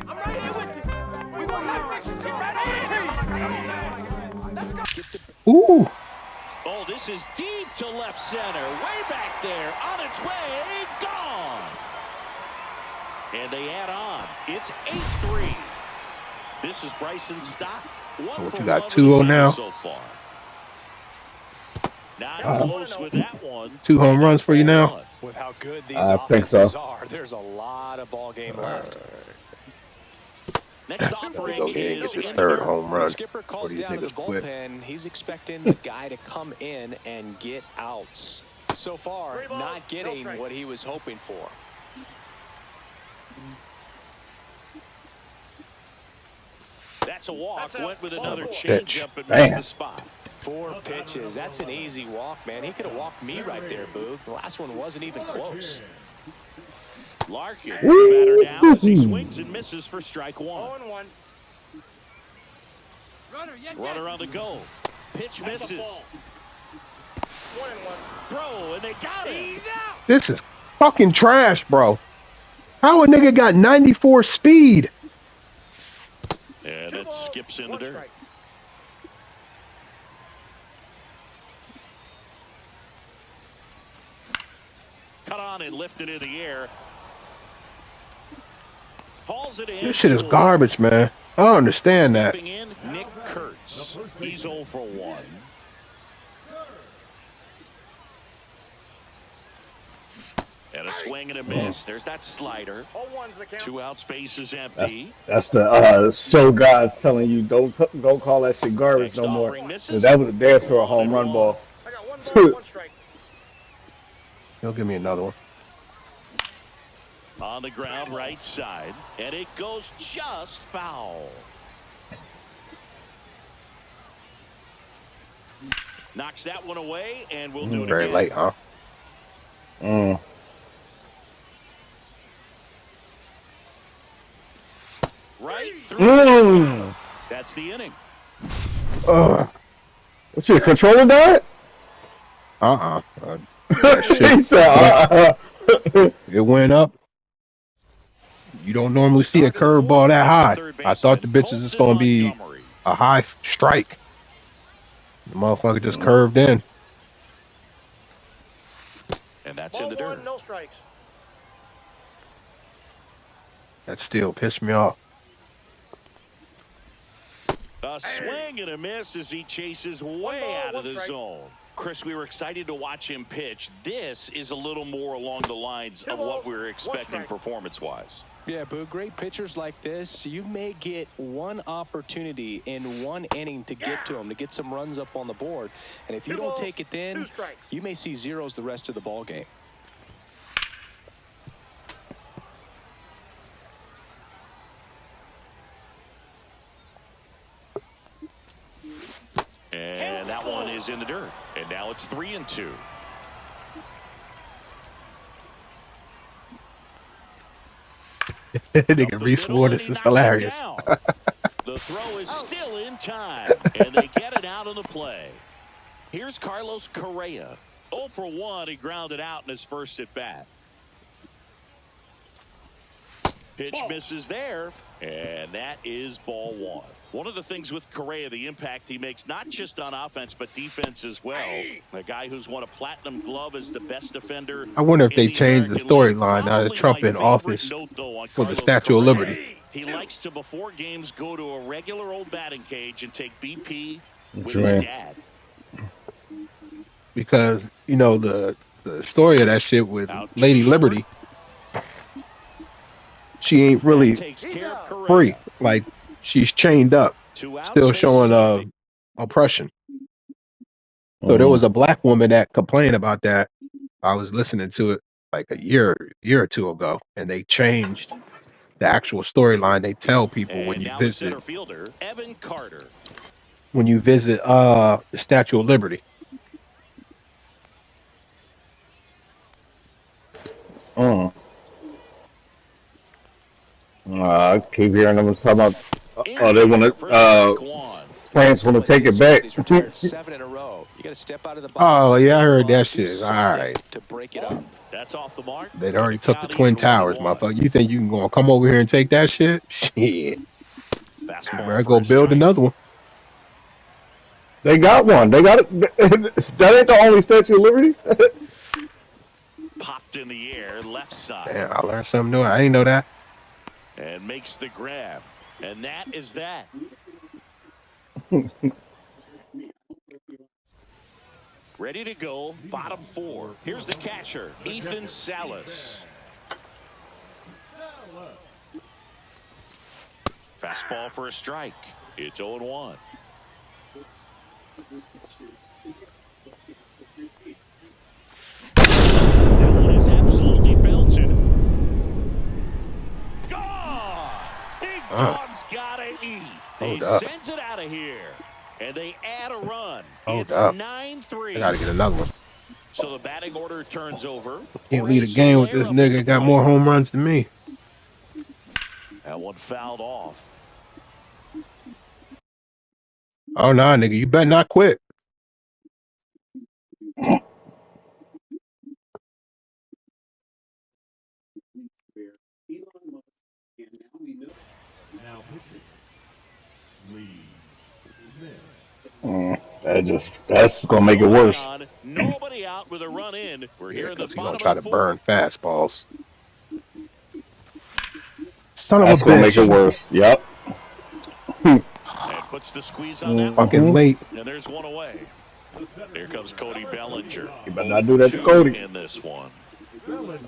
I: I'm right here with you. We gonna knock this shit right here. Let's go.
E: Ooh.
D: Oh, this is deep to left center. Way back there. On its way. Gone. And they add on. It's 8-3. This is Bryson Stott.
E: What you got, 2-0 now?
D: So far. Not close with that one.
E: 2 home runs for you now?
F: with how good these
H: I think so.
F: offenses are, there's a lot of ball game left.
D: Next offering
E: Go ahead and
D: is
E: get this
D: in
E: third
D: the
E: home run.
F: The skipper calls
E: these
F: down to the
E: niggas quit.
F: bullpen. He's expecting the guy to come in and get outs. So far, not getting what he was hoping for.
D: That's a walk. Went with another
E: Pitch.
D: changeup and
H: Damn.
D: missed the spot.
F: 4 pitches. That's an easy walk, man. He could have walked me right there, Booth. The last one wasn't even close.
D: Larkin, the batter now as he swings and misses for strike one.
I: 0-1.
D: Runner on the go. Pitch misses.
I: 1-1.
D: Throw, and they got it.
E: This is fucking trash, bro. How a nigga got 94 speed?
D: And it skips in the dirt. Cut on and lifted in the air. Hauls it in.
E: This shit is garbage, man. I don't understand that.
D: Stepping in, Nick Kurtz. He's 0 for 1. And a swing and a miss. There's that slider.
I: 0-1's the count.
D: 2 outs, base is empty.
H: That's the show guys telling you don't call that shit garbage
D: Next
H: no more.
D: offering
H: 'Cause
D: misses.
H: that was a dance for a home run ball.
I: I got 1 ball, 1 strike.
E: He'll give me another one.
D: On the ground, right side. And it goes just foul. Knocks that one away, and we'll do it
E: Very
D: again.
E: late, huh?
D: Right through. That's the inning.
H: What's your controller died?
E: That shit,
H: He said,
E: it went up. You don't normally see a curveball that high. I thought the bitches is gonna be a high strike. The motherfucker just curved in.
D: And that's in the dirt.
I: No strikes.
E: That still pissed me off.
D: A swing and a miss as he chases way out of the zone. Chris, we were excited to watch him pitch. This is a little more along the lines of what we were expecting performance-wise.
F: Yeah, Boo, great pitchers like this, you may get one opportunity in one inning to get to them, to get some runs up on the board. And if you don't take it then, you may see zeros the rest of the ball game.
D: And that one is in the dirt. And now it's 3-2.
E: Nigga Reese Waters is hilarious.
D: The throw is still in time, and they get it out of the play. Here's Carlos Correa. 0 for 1. He grounded out in his first at bat. Pitch misses there, and that is ball 1. One of the things with Correa, the impact he makes, not just on offense, but defense as well. A guy who's won a platinum glove as the best defender.
E: I wonder if they changed the storyline now that Trump in office for the Statue of Liberty.
D: He likes to, before games, go to a regular old batting cage and take BP with
H: you
D: his
H: mean?
D: dad.
E: Because, you know, the story of that shit with Lady Liberty, she ain't really free. Like, she's chained up, still showing oppression. So there was a black woman that complained about that. I was listening to it like a year or two ago, and they changed the actual storyline. They tell people when you visit
D: Evan Carter.
E: the Statue of Liberty.
H: I keep hearing them talking about, they want to, France want to take it back.
F: 7 in a row. You got to step out of the box.
E: Oh yeah, I heard that shit. All right.
F: To break it up.
D: That's off the mark.
E: They already took the Twin Towers, motherfucker. You think you can go come over here and take that shit? Shit. You better go build another one.
H: They got one. They got it. That ain't the only Statue of Liberty.
D: Popped in the air, left side.
E: Damn, I learned something new. I didn't know that.
D: And makes the grab. And that is that. Ready to go, bottom 4. Here's the catcher, Ethan Salas. Fastball for a strike. It's 0-1. That one is absolutely belted. Gone! Big Dog's gotta eat. He sends it out of here. And they add a run. It's 9-3.
E: I gotta get another one.
D: So the batting order turns over.
E: Can't lead a game with this nigga. Got more home runs than me.
D: That one fouled off.
E: Oh nah, nigga, you better not quit.
J: Now pitching. Lee Smith.
H: That's gonna make it worse.
D: Nobody out with a run in. We're here in the bottom.
E: Gonna try to burn fastballs. Son
H: That's
E: of a bitch.
H: Gonna make it worse. Yep.
D: And puts the squeeze on that
E: Fucking
D: one.
E: late.
D: And there's one away. Here comes Cody Bellinger.
H: You better not do that to Cody.
D: In this one.
J: Bellinger.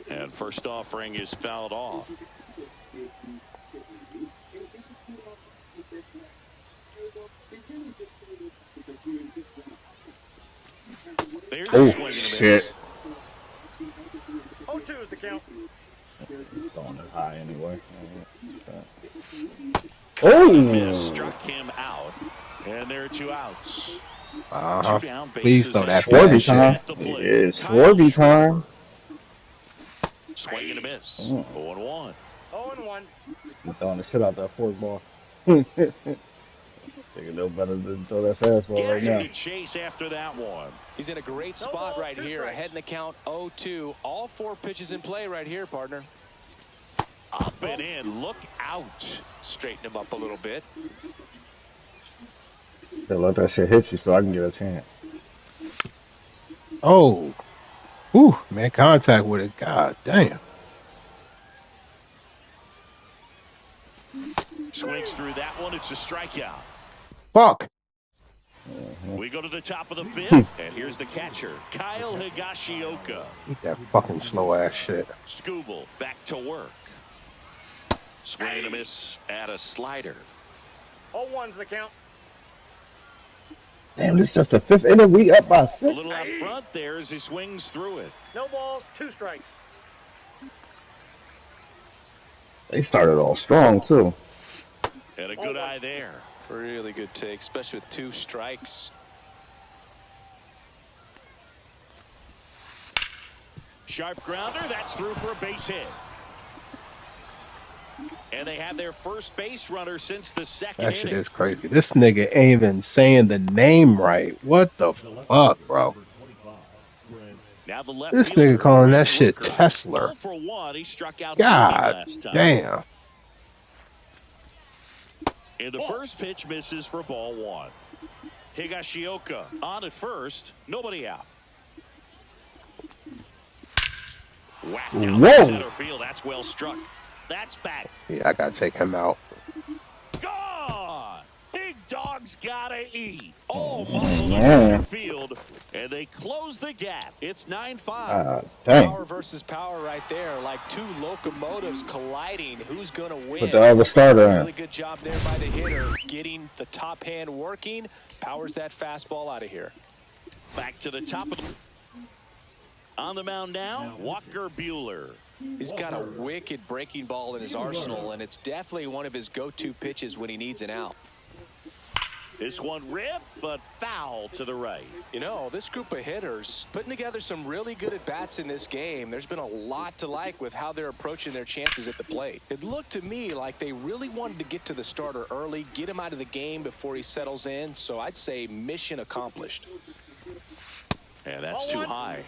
D: And first offering is fouled off. There's
H: Oh shit.
I: 0-2 is the count.
G: Throwing it high anyway.
H: Oh.
D: Struck him out. And there are 2 outs.
E: Please throw that
H: Swervy time.
D: At the
H: It
D: plate.
H: is Swervy time.
D: Swing and a miss. 0-1.
I: 0-1.
G: You throwing the shit out that fork ball.
H: Nigga know better than throw that fastball right
D: Gets him
H: now.
D: to chase after that one.
F: He's in a great spot right here. Ahead in the count 0-2. All 4 pitches in play right here, partner.
D: Up and in. Look out.
F: Straighten him up a little bit.
H: They let that shit hit you so I can get a chance.
E: Oh. Whew, man, contact with it. God damn.
D: Swings through that one. It's a strikeout.
E: Fuck.
D: We go to the top of the 5th, and here's the catcher, Kyle Higashioka.
E: Eat that fucking slow ass shit.
D: Scooble back to work. Swing and a miss at a slider.
I: 0-1's the count.
H: Damn, this is just the 5th inning. We up by 6.
D: A little out front there as he swings through it.
I: No balls, 2 strikes.
H: They started all strong too.
D: And a good eye there.
F: Really good take, especially with 2 strikes.
D: Sharp grounder. That's through for a base hit. And they have their first base runner since the 2nd
E: That shit
D: inning.
E: is crazy. This nigga ain't even saying the name right. What the fuck, bro?
D: Now the left
E: This
D: fielder,
E: nigga calling that
D: Brent
E: shit
D: Rooker.
E: Tesla.
D: 0 for 1. He struck out
E: God
D: last time.
E: damn.
D: And the first pitch misses for ball 1. Higashioka on at first. Nobody out. Whacked down
H: Whoa.
D: the center field. That's well struck. That's back.
E: Yeah, I gotta take him out.
D: Gone. Big dog's gotta eat. All muscle to center field. And they close the gap. It's 9-5.
H: Dang.
F: Power versus power right there. Like 2 locomotives colliding. Who's going to win?
H: Put the other starter in.
F: Really good job there by the hitter. Getting the top hand working. Powers that fastball out of here.
D: Back to the top of the... On the mound now, Walker Buehler.
F: He's got a wicked breaking ball in his arsenal, and it's definitely one of his go-to pitches when he needs an out.
D: This one ripped, but foul to the right.
F: You know, this group of hitters putting together some really good at-bats in this game. There's been a lot to like with how they're approaching their chances at the plate. It looked to me like they really wanted to get to the starter early, get him out of the game before he settles in, so I'd say mission accomplished.
D: And that's too high.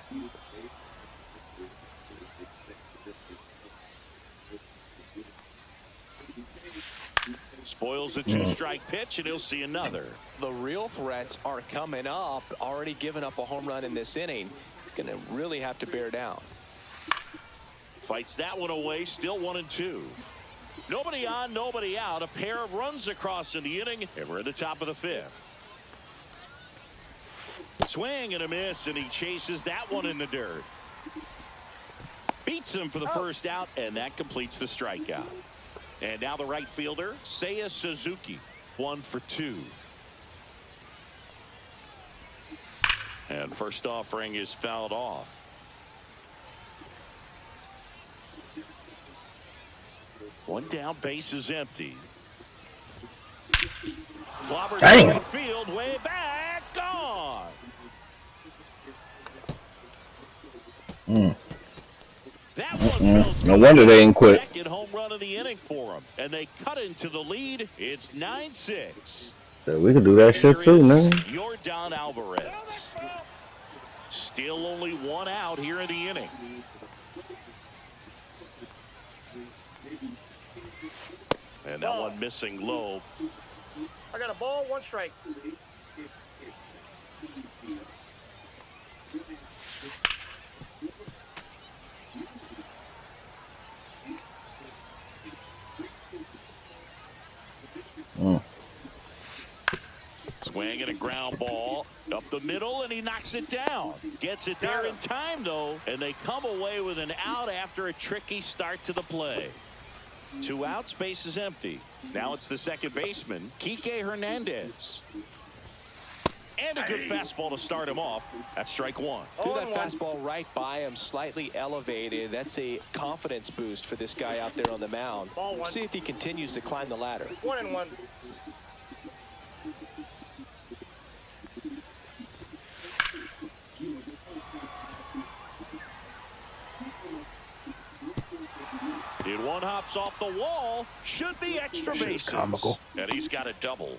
D: Spoils the 2-strike pitch, and he'll see another.
F: The real threats are coming up. Already given up a home run in this inning. He's going to really have to bear down.
D: Fights that one away, still 1-2. Nobody on, nobody out. A pair of runs across in the inning, and we're at the top of the 5th. Swing and a miss, and he chases that one in the dirt. Beats him for the first out, and that completes the strikeout. And now the right fielder, Seiya Suzuki, 1 for 2. And first offering is fouled off. One down, base is empty. Clobbered to right field, way back, gone. That one felt
H: No wonder they ain't quit.
D: Second home run of the inning for him, and they cut into the lead. It's 9-6.
H: So we can do that shit too, man.
D: Yordan Alvarez. Still only 1 out here in the inning. And that one missing low.
I: I got a ball, 1 strike.
D: Swing and a ground ball up the middle, and he knocks it down. Gets it there in time, though, and they come away with an out after a tricky start to the play. 2 outs, base is empty. Now it's the second baseman, Kike Hernandez. And a good fastball to start him off. That's strike 1.
F: Threw that fastball right by him, slightly elevated. That's a confidence boost for this guy out there on the mound. See if he continues to climb the ladder.
I: 1-1.
D: And one hops off the wall. Should be extra bases.
E: Comical.
D: And he's got a double.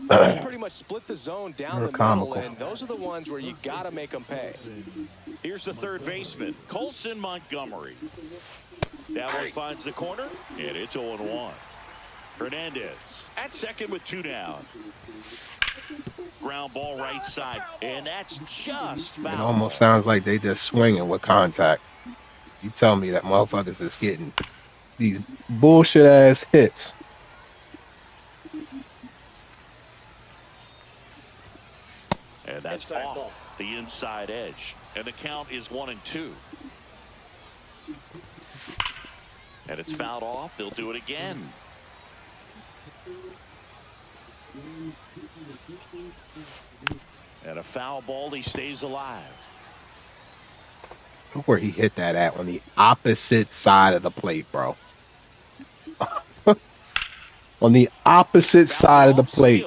F: Pretty much split the zone down the
E: comical.
F: middle, and those are the ones where you got to make them pay.
D: Here's the third baseman, Colson Montgomery. That one finds the corner, and it's 0-1. Hernandez at second with 2 down. Ground ball right side, and that's just foul.
E: It almost sounds like they just swinging with contact. You tell me that motherfuckers is getting these bullshit ass hits.
D: And that's off the inside edge. And the count is 1-2. And it's fouled off. They'll do it again. And a foul ball. He stays alive.
E: Look where he hit that at, on the opposite side of the plate, bro. On the opposite side of the plate.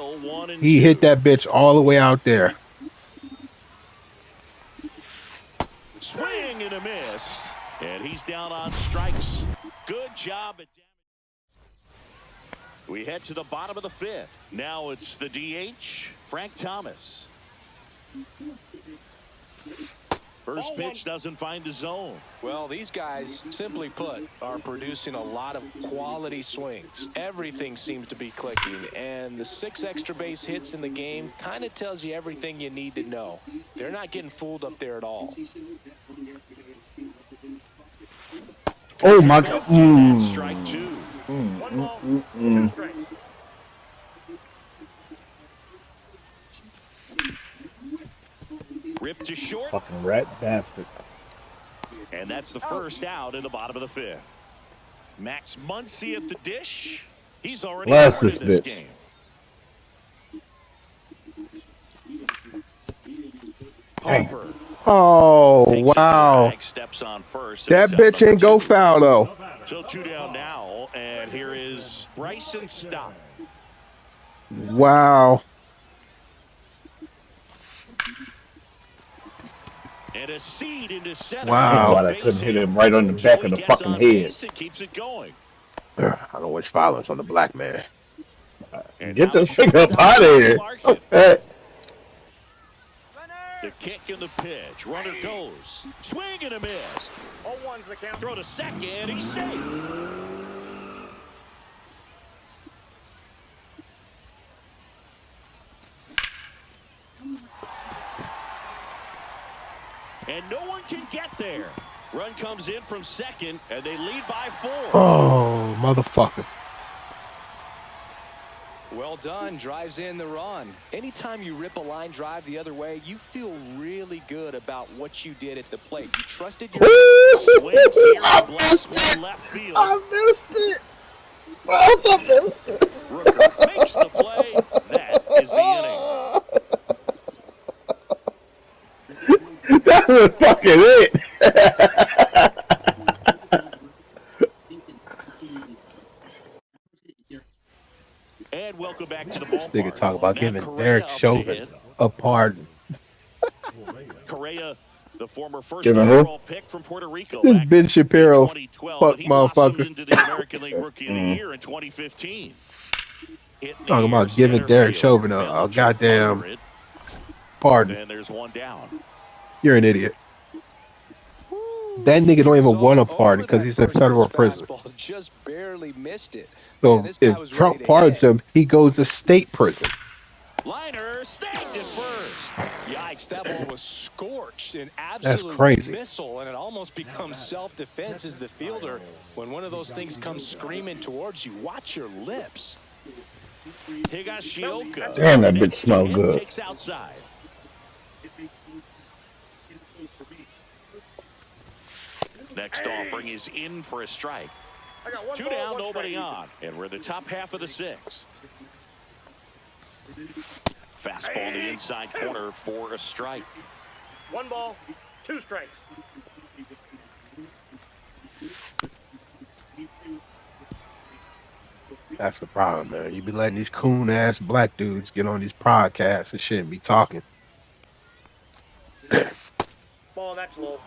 E: He hit that bitch all the way out there.
D: Swing and a miss. And he's down on strikes. Good job at damage. We head to the bottom of the 5th. Now it's the DH, Frank Thomas. First pitch doesn't find the zone.
F: Well, these guys, simply put, are producing a lot of quality swings. Everything seems to be clicking, and the 6 extra base hits in the game kind of tells you everything you need to know. They're not getting fooled up there at all.
H: Oh my God.
D: Strike 2.
I: 1 ball, 2 strikes.
D: Ripped to short.
H: Fucking rat bastard.
D: And that's the first out in the bottom of the 5th. Max Muncy at the dish. He's already
H: Blast
D: started
H: this
D: this
H: bitch.
D: game. Harper.
E: Oh,
D: Takes
E: wow.
D: a drag, steps on first, and
E: That
D: it's out
E: bitch
D: number
E: ain't go
D: 2.
E: foul, though.
D: So 2 down now, and here is Bryson Stott.
E: Wow.
D: And a seed into center.
E: Wow.
H: God, I couldn't hit him right on the back of the fucking head.
D: It keeps it going.
E: I don't wish violence on the black man.
D: And
H: Get
D: now
H: this thing up out of here.
D: Larkin.
H: Okay.
D: The kick and the pitch. Runner goes. Swing and a miss.
I: 0-1's the count.
D: Throw to second. He's safe. And no one can get there. Run comes in from second, and they lead by 4.
E: Oh, motherfucker.
F: Well done. Drives in the run. Anytime you rip a line drive the other way, you feel really good about what you did at the plate. You trusted your
D: swings here in left field.
H: I missed it. I missed it.
D: Rooker makes the play. That is the inning.
H: That was fucking it.
D: And welcome back to the
E: This
D: ballpark.
E: nigga talk about
D: Now
E: giving
D: Correa
E: Derek
D: up to
E: Chauvin
D: hit.
E: a pardon.
D: Correa, the former first
H: Giving who?
D: overall pick from Puerto Rico.
E: This
D: back
E: Ben Shapiro,
D: in 2012,
E: fuck
D: and he blossomed
E: motherfucker.
D: into the American League Rookie of the Year in 2015.
E: Talking about giving Derek Chauvin a goddamn pardon.
D: And there's one down.
E: You're an idiot. That nigga don't even want a pardon because he's in federal prison.
F: Just barely missed it.
E: So
F: this guy was
E: if Trump
F: ready to
E: pardons
F: hit.
E: him, he goes to state prison.
D: Liner snagged it first.
F: Yikes, that ball was scorched, an absolute
E: crazy.
F: missile, and it almost becomes self-defense as the fielder. When one of those things comes screaming towards you, watch your lips.
D: Higashioka.
H: Damn, that bitch smell good.
D: Takes outside. Next offering is in for a strike.
I: I got 1
D: 2
I: ball,
D: down,
I: 1
D: nobody
I: strike.
D: on. And we're in the top half of the 6th. Fastball in the inside corner for a strike.
I: 1 ball, 2 strikes.
E: That's the problem, man. You be letting these coon ass black dudes get on these podcasts and shit and be talking.
I: Ball, that's low.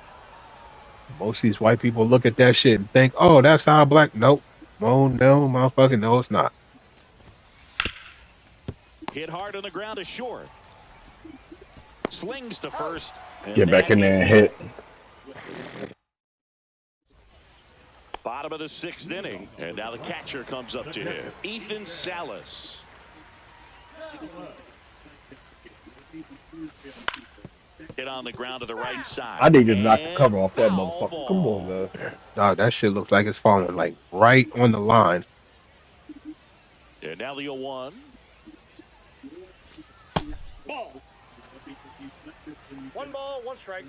E: Most of these white people look at that shit and think, oh, that's how black. Nope. Oh, no, motherfucker. No, it's not.
D: Hit hard on the ground is short. Slings to first.
H: Get back in there and hit.
D: Bottom of the 6th inning. And now the catcher comes up to him. Ethan Salas. Hit on the ground to the right side.
H: I need to knock the cover off that motherfucker. Come on, man.
E: Dog, that shit looks like it's falling like right on the line.
D: And now the 0-1.
I: Ball. 1 ball, 1 strike.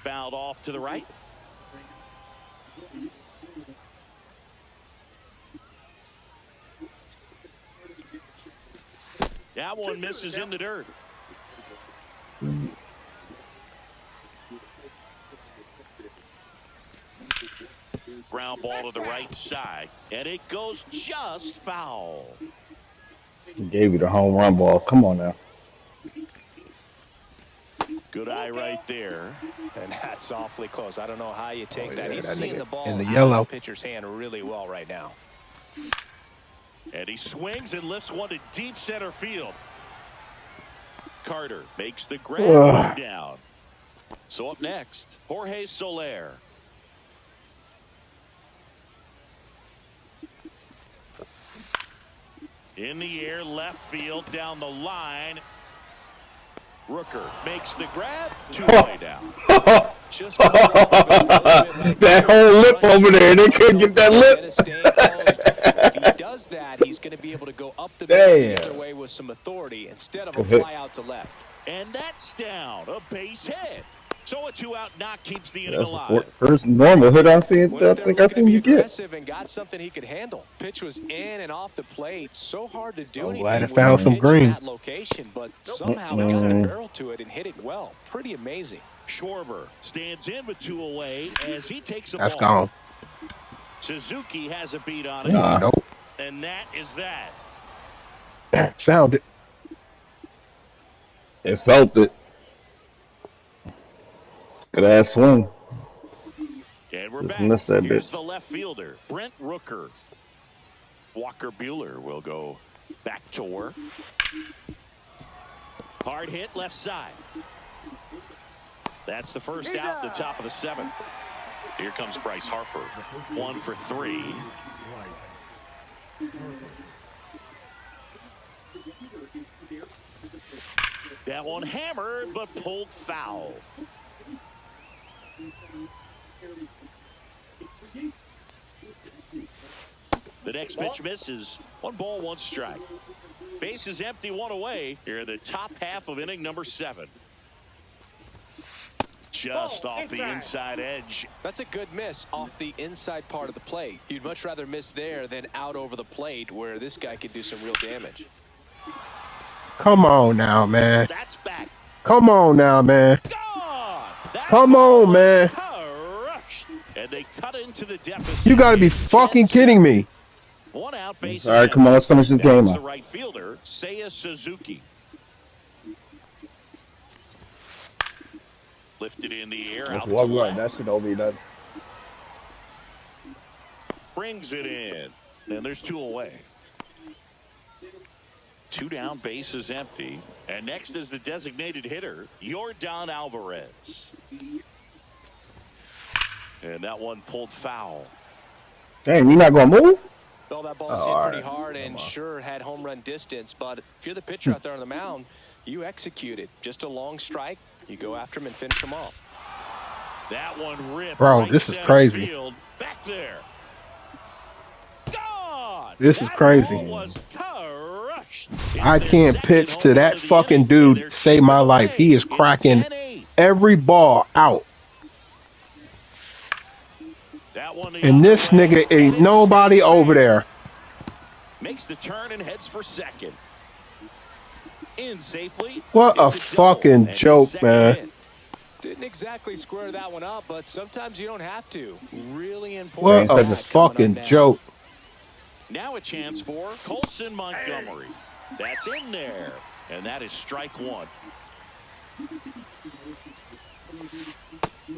D: Fouled off to the right. That one misses in the dirt. Ground ball to the right side, and it goes just foul.
H: He gave you the home run ball. Come on now.
D: Good eye right there.
F: And that's awfully close. I don't know how you take that.
E: Yeah,
F: He's
E: that
F: seeing
E: nigga
F: the ball
E: in the
F: out
E: yellow.
F: of the pitcher's hand really well right now.
D: And he swings and lifts one to deep center field. Carter makes the grab down. So up next, Jorge Soler. In the air, left field, down the line. Rooker makes the grab, 2-way down.
F: Just
H: that whole lip over there, they couldn't get that lip.
F: If he does that, he's going to be able to go up the middle the other way with some authority instead of a fly out to left.
D: And that's down, a base hit. So a 2-out knock keeps the inning alive.
H: First normal hit I think I've seen you get.
F: Aggressive and got something he could handle. Pitch was in and off the plate. So hard to do anything.
E: Glad I found some green.
F: That location, but somehow he got a barrel to it and hit it well. Pretty amazing.
D: Schwarber stands in with 2 away as he takes a
E: That's
D: ball.
E: gone.
D: Suzuki has a beat on it.
E: Nope.
D: And that is that.
E: Found it.
H: It felt it. Good ass swing.
D: And we're
H: Just
D: back.
H: missed that
D: Here's
H: bitch.
D: the left fielder, Brent Rooker. Walker Buehler will go back to work. Hard hit left side. That's the first out, the top of the 7th. Here comes Bryce Harper. 1 for 3. That one hammered, but pulled foul. The next pitch misses. 1 ball, 1 strike. Base is empty, 1 away. Here in the top half of inning number 7. Just off the inside edge.
F: That's a good miss off the inside part of the plate. You'd much rather miss there than out over the plate where this guy could do some real damage.
E: Come on now, man.
D: That's back.
E: Come on now, man.
D: That
E: Come on, man.
D: crushed. And they cut into the deficit.
E: You gotta be fucking kidding me.
D: 1 out, base.
H: All right, come on, let's finish this game
D: The
H: up.
D: right fielder, Seiya Suzuki. Lifted in the air, out to left.
H: That shit don't be nothing.
D: Brings it in. And there's 2 away. 2 down, base is empty. And next is the designated hitter, Yordan Alvarez. And that one pulled foul.
H: Dang, you not gonna move?
F: Well, that ball's hit pretty hard and sure had home run distance, but if you're the pitcher out there on the mound, you execute it. Just a long strike. You go after him and finish him off.
D: That one ripped.
E: Bro,
D: right
E: this is
D: center
E: crazy.
D: Field, back there. God,
E: This is crazy.
D: ball was crushed.
E: I
D: It's their
E: can't
D: second
E: pitch
D: home
E: to
D: run
E: that
D: of the
E: fucking
D: inning, and
E: dude
D: they're
E: save my
D: 6
E: life. He is
D: away. It's
E: cracking
D: 10-8.
E: every ball out.
D: That one the
E: And
D: other
E: this
D: way,
E: nigga
D: and
E: ain't
D: it's
E: nobody
D: safe.
E: over there.
D: Makes the turn and heads for second. In safely.
E: What a
D: It's double,
E: fucking
D: and his
E: joke,
D: second
E: man.
D: hit.
F: Didn't exactly square that one up, but sometimes you don't have to. Really
E: What
F: important.
E: a
F: at bat coming up
E: fucking
F: now.
E: joke.
D: Now a chance for Colson Montgomery. That's in there. And that is strike 1.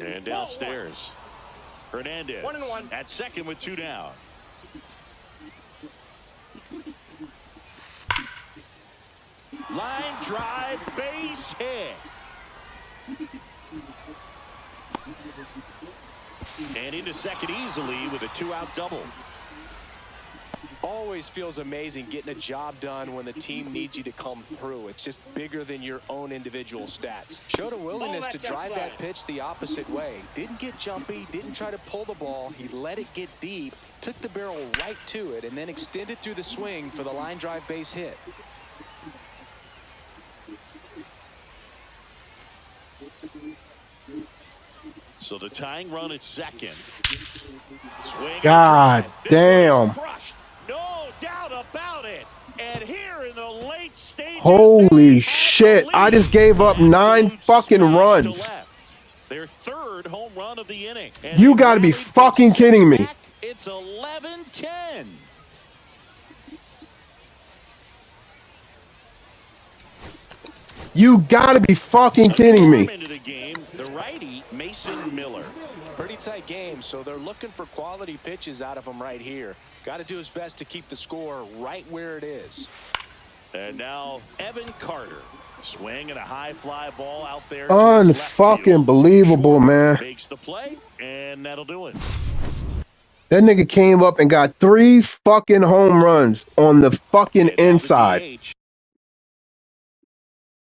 D: And downstairs, Hernandez
I: 1-1
D: at second with 2 down. Line drive, base hit. And into second easily with a 2-out double.
F: Always feels amazing getting a job done when the team needs you to come through. It's just bigger than your own individual stats. Showed a willingness to drive that pitch the opposite way. Didn't get jumpy, didn't try to pull the ball. He let it get deep, took the barrel right to it, and then extended through the swing for the line drive base hit.
D: So the tying run at second. Swing.
E: God damn.
D: No doubt about it. And here in the late stages,
E: holy shit. I just gave up 9 fucking runs.
D: Their third home run of the inning.
E: You got to be fucking kidding me.
D: It's 11-10.
E: You got to be fucking kidding me.
D: Into the game, the righty, Mason Miller.
F: Pretty tight game, so they're looking for quality pitches out of him right here. Got to do his best to keep the score right where it is.
D: And now Evan Carter. Swing and a high fly ball out there.
E: Unfucking believable, man.
D: Makes the play, and that'll do it.
E: That nigga came up and got 3 fucking home runs on the fucking inside.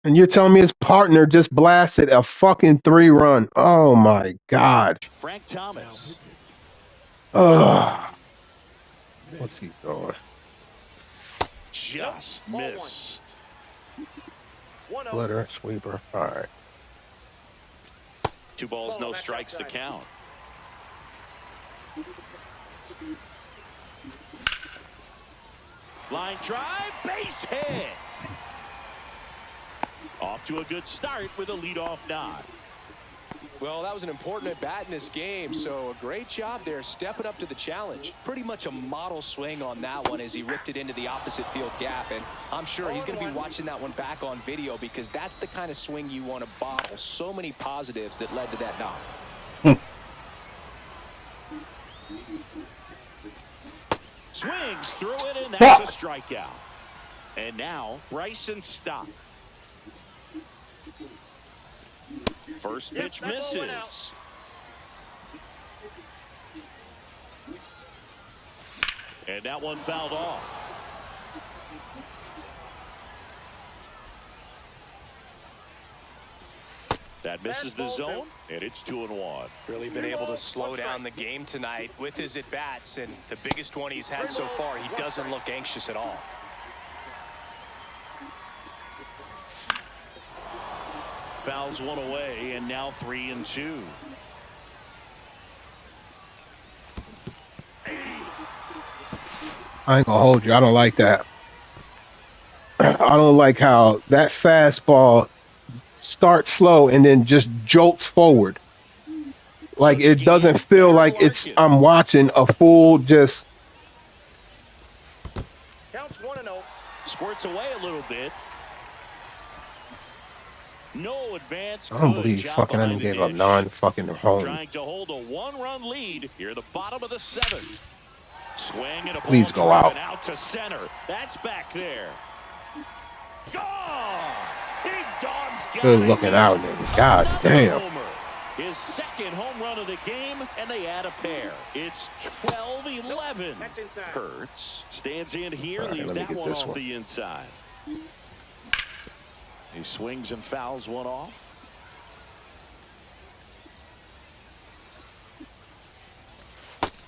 E: And you're telling me his partner just blasted a fucking 3-run. Oh my God.
D: Frank Thomas.
E: Ugh. What's he doing?
D: Just missed.
E: Splitter, sweeper. All right.
D: 2 balls, no strikes to count. Line drive, base hit. Off to a good start with a leadoff nod.
F: Well, that was an important at-bat in this game, so a great job there stepping up to the challenge. Pretty much a model swing on that one as he ripped it into the opposite field gap, and I'm sure he's going to be watching that one back on video because that's the kind of swing you want to bottle. So many positives that led to that knock.
D: Swings through it, and that's a strikeout. And now, Bryson Stott. First pitch misses. And that one fouled off. That misses the zone, and it's 2-1.
F: Really been able to slow down the game tonight with his at-bats, and the biggest one he's had so far, he doesn't look anxious at all.
D: Fouls one away, and now 3-2.
E: I ain't gonna hold you. I don't like that. I don't like how that fastball starts slow and then just jolts forward. Like it doesn't feel like I'm watching a full just.
I: Counts 1-0.
D: Squirts away a little bit. No advance.
E: I don't believe fucking I gave up 9 fucking home.
D: Trying to hold a 1-run lead here at the bottom of the 7th. Swing and a ball.
E: Please go out.
D: Out to center. That's back there. Gone. Big Dog's got
E: Good looking out, nigga. God damn.
D: His second home run of the game, and they add a pair. It's 12-11. Kurtz stands in here,
E: Right,
D: leaves that one off
E: one.
D: the inside. He swings and fouls one off.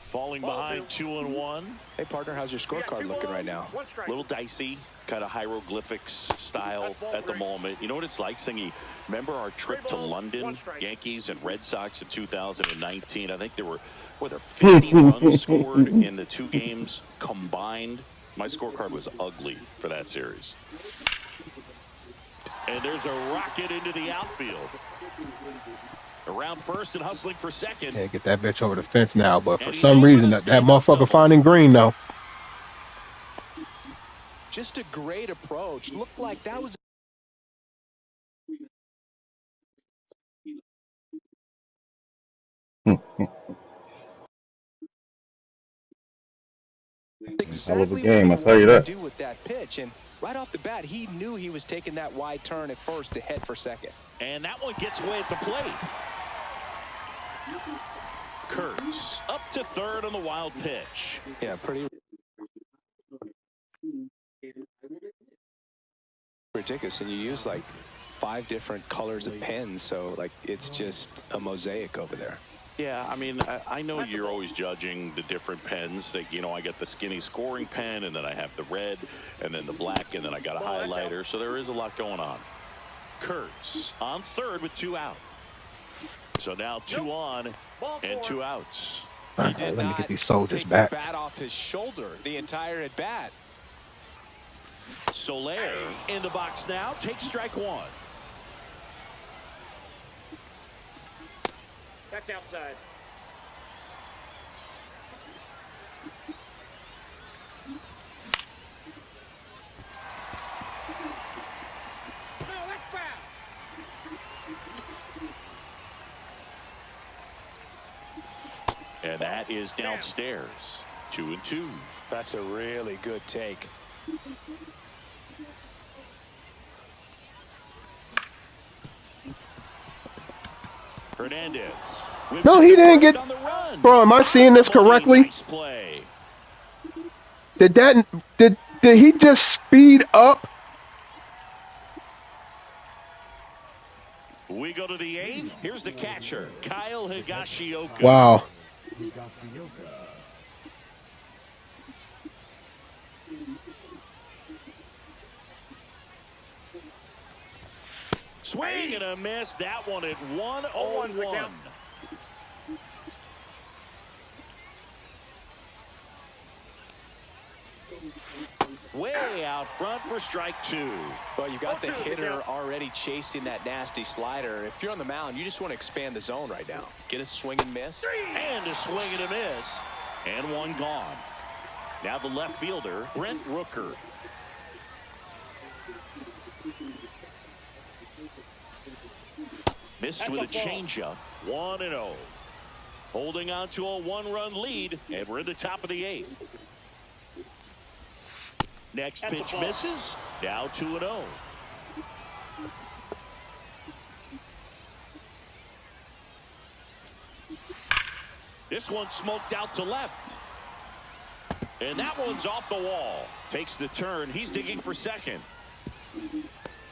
D: Falling behind 2-1.
F: Hey, partner, how's your scorecard looking right now?
D: A little dicey, kind of hieroglyphics style at the moment. You know what it's like, Singy? Remember our trip to London, Yankees and Red Sox in 2019? I think there were 50 runs scored in the 2 games combined. My scorecard was ugly for that series. And there's a rocket into the outfield. Around first and hustling for second.
E: Can't get that bitch over the fence now, but for some reason that motherfucker finding green though.
F: Just a great approach. Looked like that was
H: Hell of a
F: Exactly
H: game,
F: what
H: I'll
F: he
H: tell you
F: wanted
H: that.
F: to do with that pitch, and right off the bat, he knew he was taking that wide turn at first to head for second.
D: And that one gets away at the plate. Kurtz up to third on the wild pitch.
F: Yeah, pretty ridiculous. And you use like 5 different colors of pens, so like it's just a mosaic over there.
D: Yeah, I mean, I know you're always judging the different pens. That, you know, I got the skinny scoring pen, and then I have the red, and then the black, and then I got a highlighter. So there is a lot going on. Kurtz on third with 2 out. So now 2 on and 2 outs.
E: All right, let me get these soldiers back.
F: The bat off his shoulder the entire at bat.
D: Soler in the box now. Takes strike 1.
I: That's outside. No, that's foul.
D: And that is downstairs. 2-2.
F: That's a really good take.
D: Hernandez.
E: No, he didn't get. Bro, am I seeing this correctly?
D: Nice play.
E: Did he just speed up?
D: We go to the 8th. Here's the catcher, Kyle Higashioka.
E: Wow.
D: Swing and a miss. That one at 1-0-1. Way out front for strike 2.
F: Well, you've got the hitter already chasing that nasty slider. If you're on the mound, you just want to expand the zone right now. Get a swing and miss.
D: And a swing and a miss. And 1 gone. Now the left fielder, Brent Rooker. Missed with a changeup. 1-0. Holding on to a 1-run lead, and we're in the top of the 8th. Next pitch misses. Now 2-0. This one smoked out to left. And that one's off the wall. Takes the turn. He's digging for second.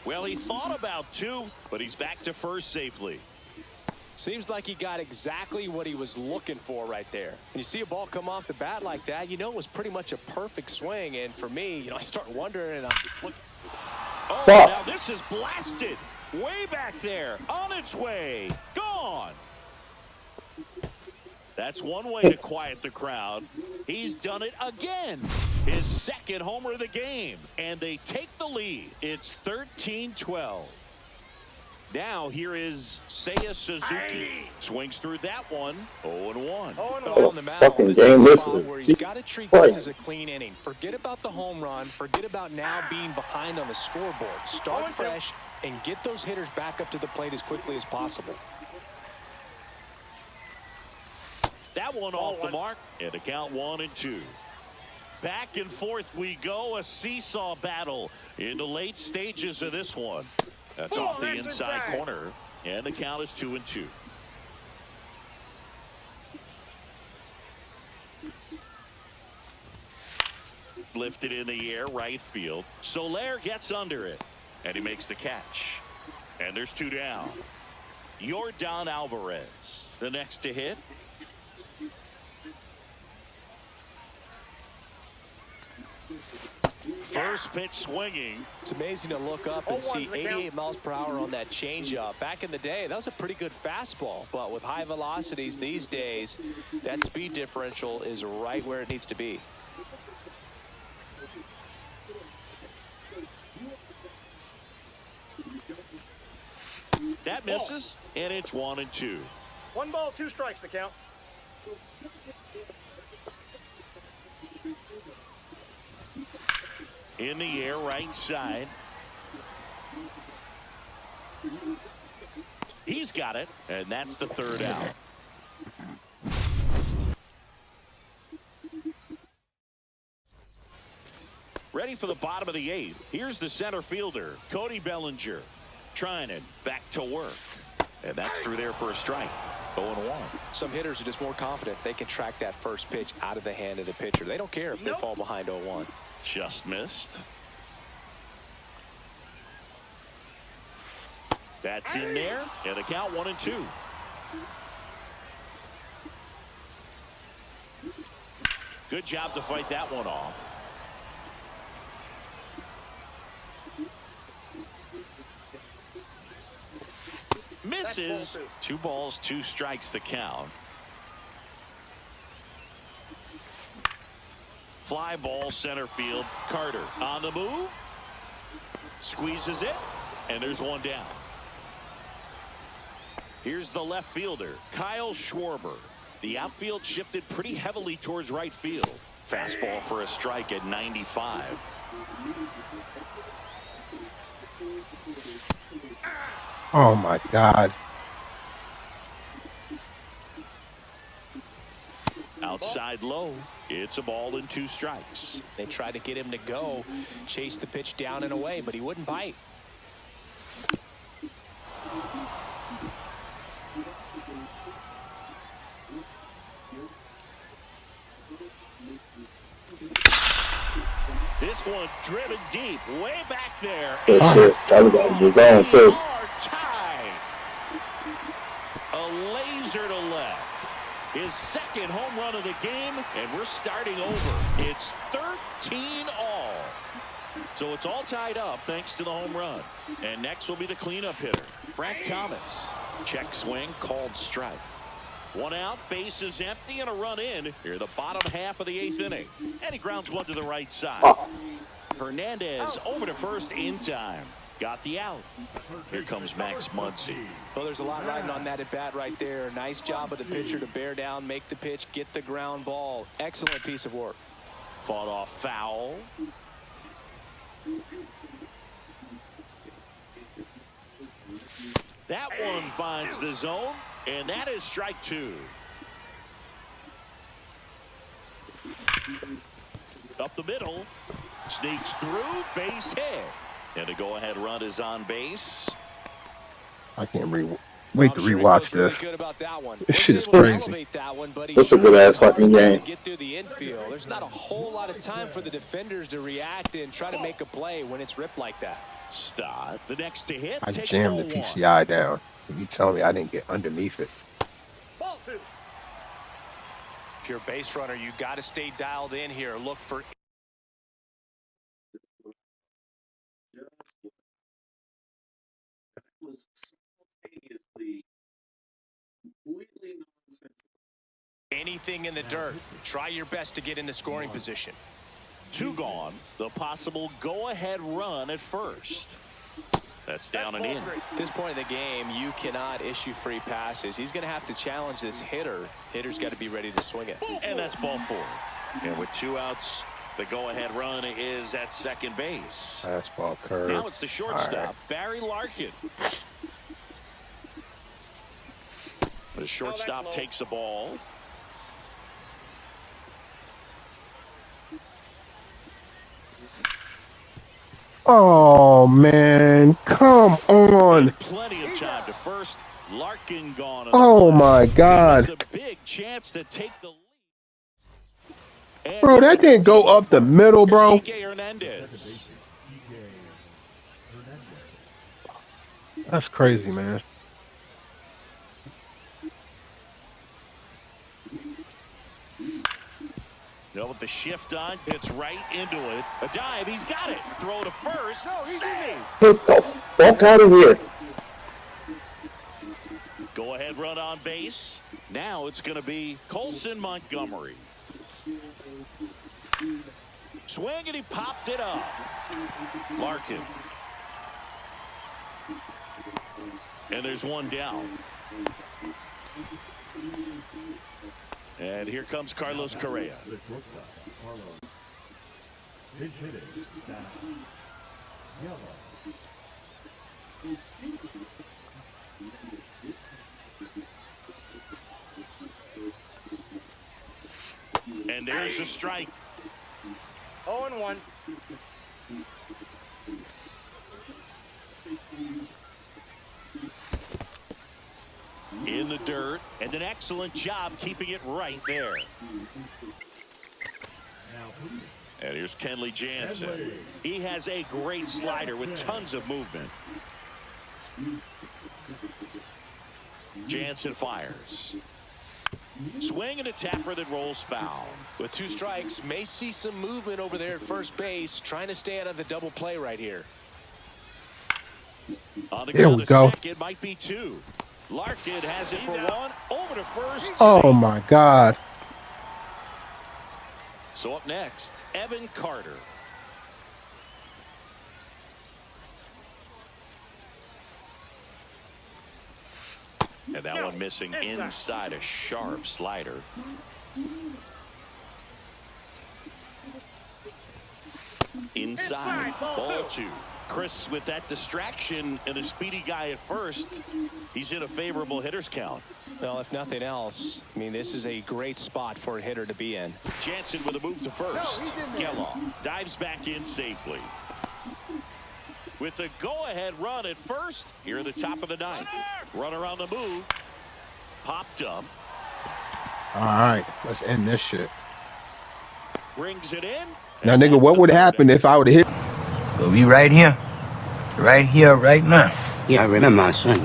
D: Well, he thought about 2, but he's back to first safely.
F: Seems like he got exactly what he was looking for right there. When you see a ball come off the bat like that, you know it was pretty much a perfect swing. And for me, you know, I start wondering, and I'm looking.
D: Oh, now this is blasted. Way back there. On its way. Gone. That's one way to quiet the crowd. He's done it again. His second homer of the game. And they take the lead. It's 13-12. Now here is Seiya Suzuki. Swings through that one. 0-1.
H: What a fucking game this is.
F: He's got to treat this as a clean inning. Forget about the home run. Forget about now being behind on the scoreboard. Start fresh and get those hitters back up to the plate as quickly as possible.
D: That one off the mark. And a count 1-2. Back and forth we go. A seesaw battle in the late stages of this one. That's off the inside corner. And the count is 2-2. Lifted in the air, right field. Soler gets under it. And he makes the catch. And there's 2 down. Yordan Alvarez, the next to hit. First pitch swinging.
F: It's amazing to look up and see 88 miles per hour on that changeup. Back in the day, that was a pretty good fastball. But with high velocities these days, that speed differential is right where it needs to be.
D: That misses, and it's 1-2.
I: 1 ball, 2 strikes the count.
D: In the air, right side. He's got it, and that's the 3rd out. Ready for the bottom of the 8th. Here's the center fielder, Cody Bellinger, trying it back to work. And that's through there for a strike. 0-1.
F: Some hitters are just more confident they can track that first pitch out of the hand of the pitcher. They don't care if they fall behind 0-1.
D: Just missed. That's in there, and the count 1-2. Good job to fight that one off. Misses. 2 balls, 2 strikes the count. Fly ball center field. Carter on the move. Squeezes it, and there's one down. Here's the left fielder, Kyle Schwarber. The outfield shifted pretty heavily towards right field. Fastball for a strike at 95.
E: Oh my God.
D: Outside low. It's a ball and 2 strikes.
F: They tried to get him to go, chase the pitch down and away, but he wouldn't bite.
D: This one driven deep, way back there.
H: Good shit. That was on his own, too.
D: A laser to left. His second home run of the game, and we're starting over. It's 13-all. So it's all tied up thanks to the home run. And next will be the cleanup hitter, Frank Thomas. Check swing, called strike. 1 out, base is empty, and a run in. Here, the bottom half of the 8th inning. And he grounds one to the right side. Hernandez over to first in time. Got the out. Here comes Max Muncy.
F: Well, there's a lot riding on that at bat right there. Nice job of the pitcher to bear down, make the pitch, get the ground ball. Excellent piece of work.
D: Fought off foul. That one finds the zone, and that is strike 2. Up the middle, sneaks through, base hit. And the go-ahead run is on base.
E: I can't wait to rewatch this. This shit is crazy.
H: It's a good-ass fucking game.
F: Get through the infield. There's not a whole lot of time for the defenders to react and try to make a play when it's ripped like that.
D: Start. The next to hit.
E: I jammed the PCI down. You telling me I didn't get underneath it?
F: If you're a base runner, you got to stay dialed in here. Look for. Anything in the dirt. Try your best to get into scoring position.
D: 2 gone. The possible go-ahead run at first. That's down and in.
F: At this point in the game, you cannot issue free passes. He's going to have to challenge this hitter. Hitter's got to be ready to swing it.
D: And that's ball 4. And with 2 outs, the go-ahead run is at second base.
E: Fastball curve.
D: Now it's the shortstop, Barry Larkin. The shortstop takes the ball.
E: Oh man, come on.
D: Plenty of time to first. Larkin gone.
E: Oh my God.
D: It's a big chance to take the lead.
E: Bro, that didn't go up the middle, bro.
D: Hernandez.
E: That's crazy, man.
D: With the shift on, hits right into it. A dive, he's got it. Throw to first. Save.
H: Get the fuck out of here.
D: Go ahead run on base. Now it's going to be Colson Montgomery. Swing, and he popped it up. Larkin. And there's one down. And here comes Carlos Correa. And there's a strike.
I: 0-1.
D: In the dirt, and an excellent job keeping it right there. And here's Kenley Jansen. He has a great slider with tons of movement. Jansen fires. Swing and a tapper that rolls foul.
F: With 2 strikes, may see some movement over there at first base, trying to stay out of the double play right here.
D: On the
E: Here we go.
D: Second, might be 2. Larkin has it for 1. Over to first.
E: Oh my God.
D: So up next, Evan Carter. And that one missing inside a sharp slider. Inside, ball 2. Chris, with that distraction and a speedy guy at first, he's in a favorable hitter's count.
F: Well, if nothing else, I mean, this is a great spot for a hitter to be in.
D: Jansen with a move to first. Geloff dives back in safely. With the go-ahead run at first, here at the top of the 9th. Runner on the move. Popped up.
E: All right, let's end this shit.
D: Brings it in.
E: Now, nigga, what would happen if I would have hit?
K: So we right here, right now. Yeah, I remember my son.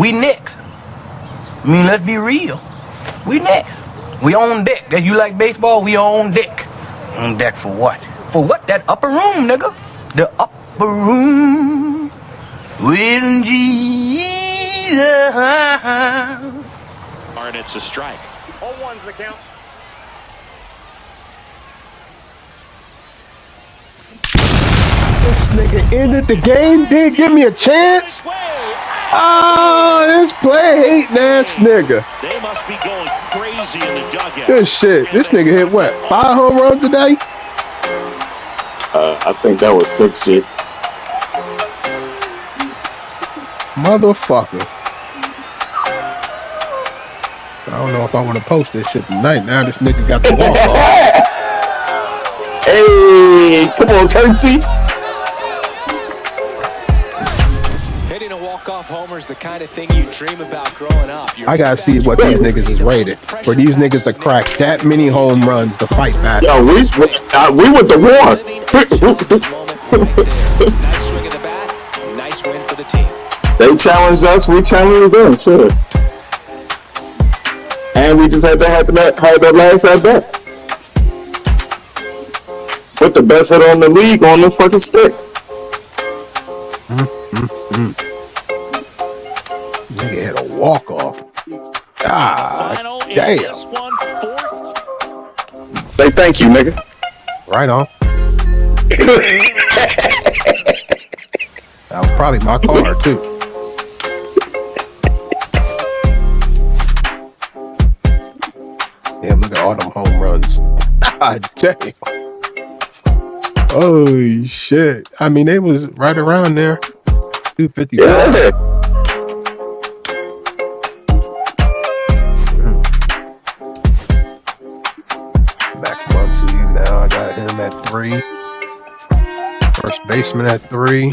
K: We next. I mean, let's be real. We next. We on deck. That you like baseball? We on deck. On deck for what? For what? That upper room, nigga. The upper room with Jesus.
D: And it's a strike.
I: 0-1's the count.
E: This nigga ended the game. Did give me a chance. Oh, this play hating ass nigga.
D: They must be going crazy in the dugout.
E: Good shit. This nigga hit what? 5 home runs today?
H: I think that was 6 shit.
E: Motherfucker. I don't know if I want to post this shit tonight. Now this nigga got the walk off.
H: Hey, come on, Curtsy.
F: Hitting a walk-off homer is the kind of thing you dream about growing up.
E: I gotta see what these niggas is rated. For these niggas to crack that many home runs to fight back.
H: Yo, we went to war.
F: Nice swing of the bat. Nice win for the team.
H: They challenged us. We challenged them. Sure. And we just had to have that last at bat. Put the best hitter on the league on the fucking sticks.
E: Nigga had a walk off. Ah, damn.
H: Say thank you, nigga.
E: Right on. That was probably my car too. Damn, look at all them home runs. Ah, damn. Oh shit. I mean, they was right around there. 255.
H: Yeah.
E: Back 1-2 now. I got him at 3. First baseman at 3.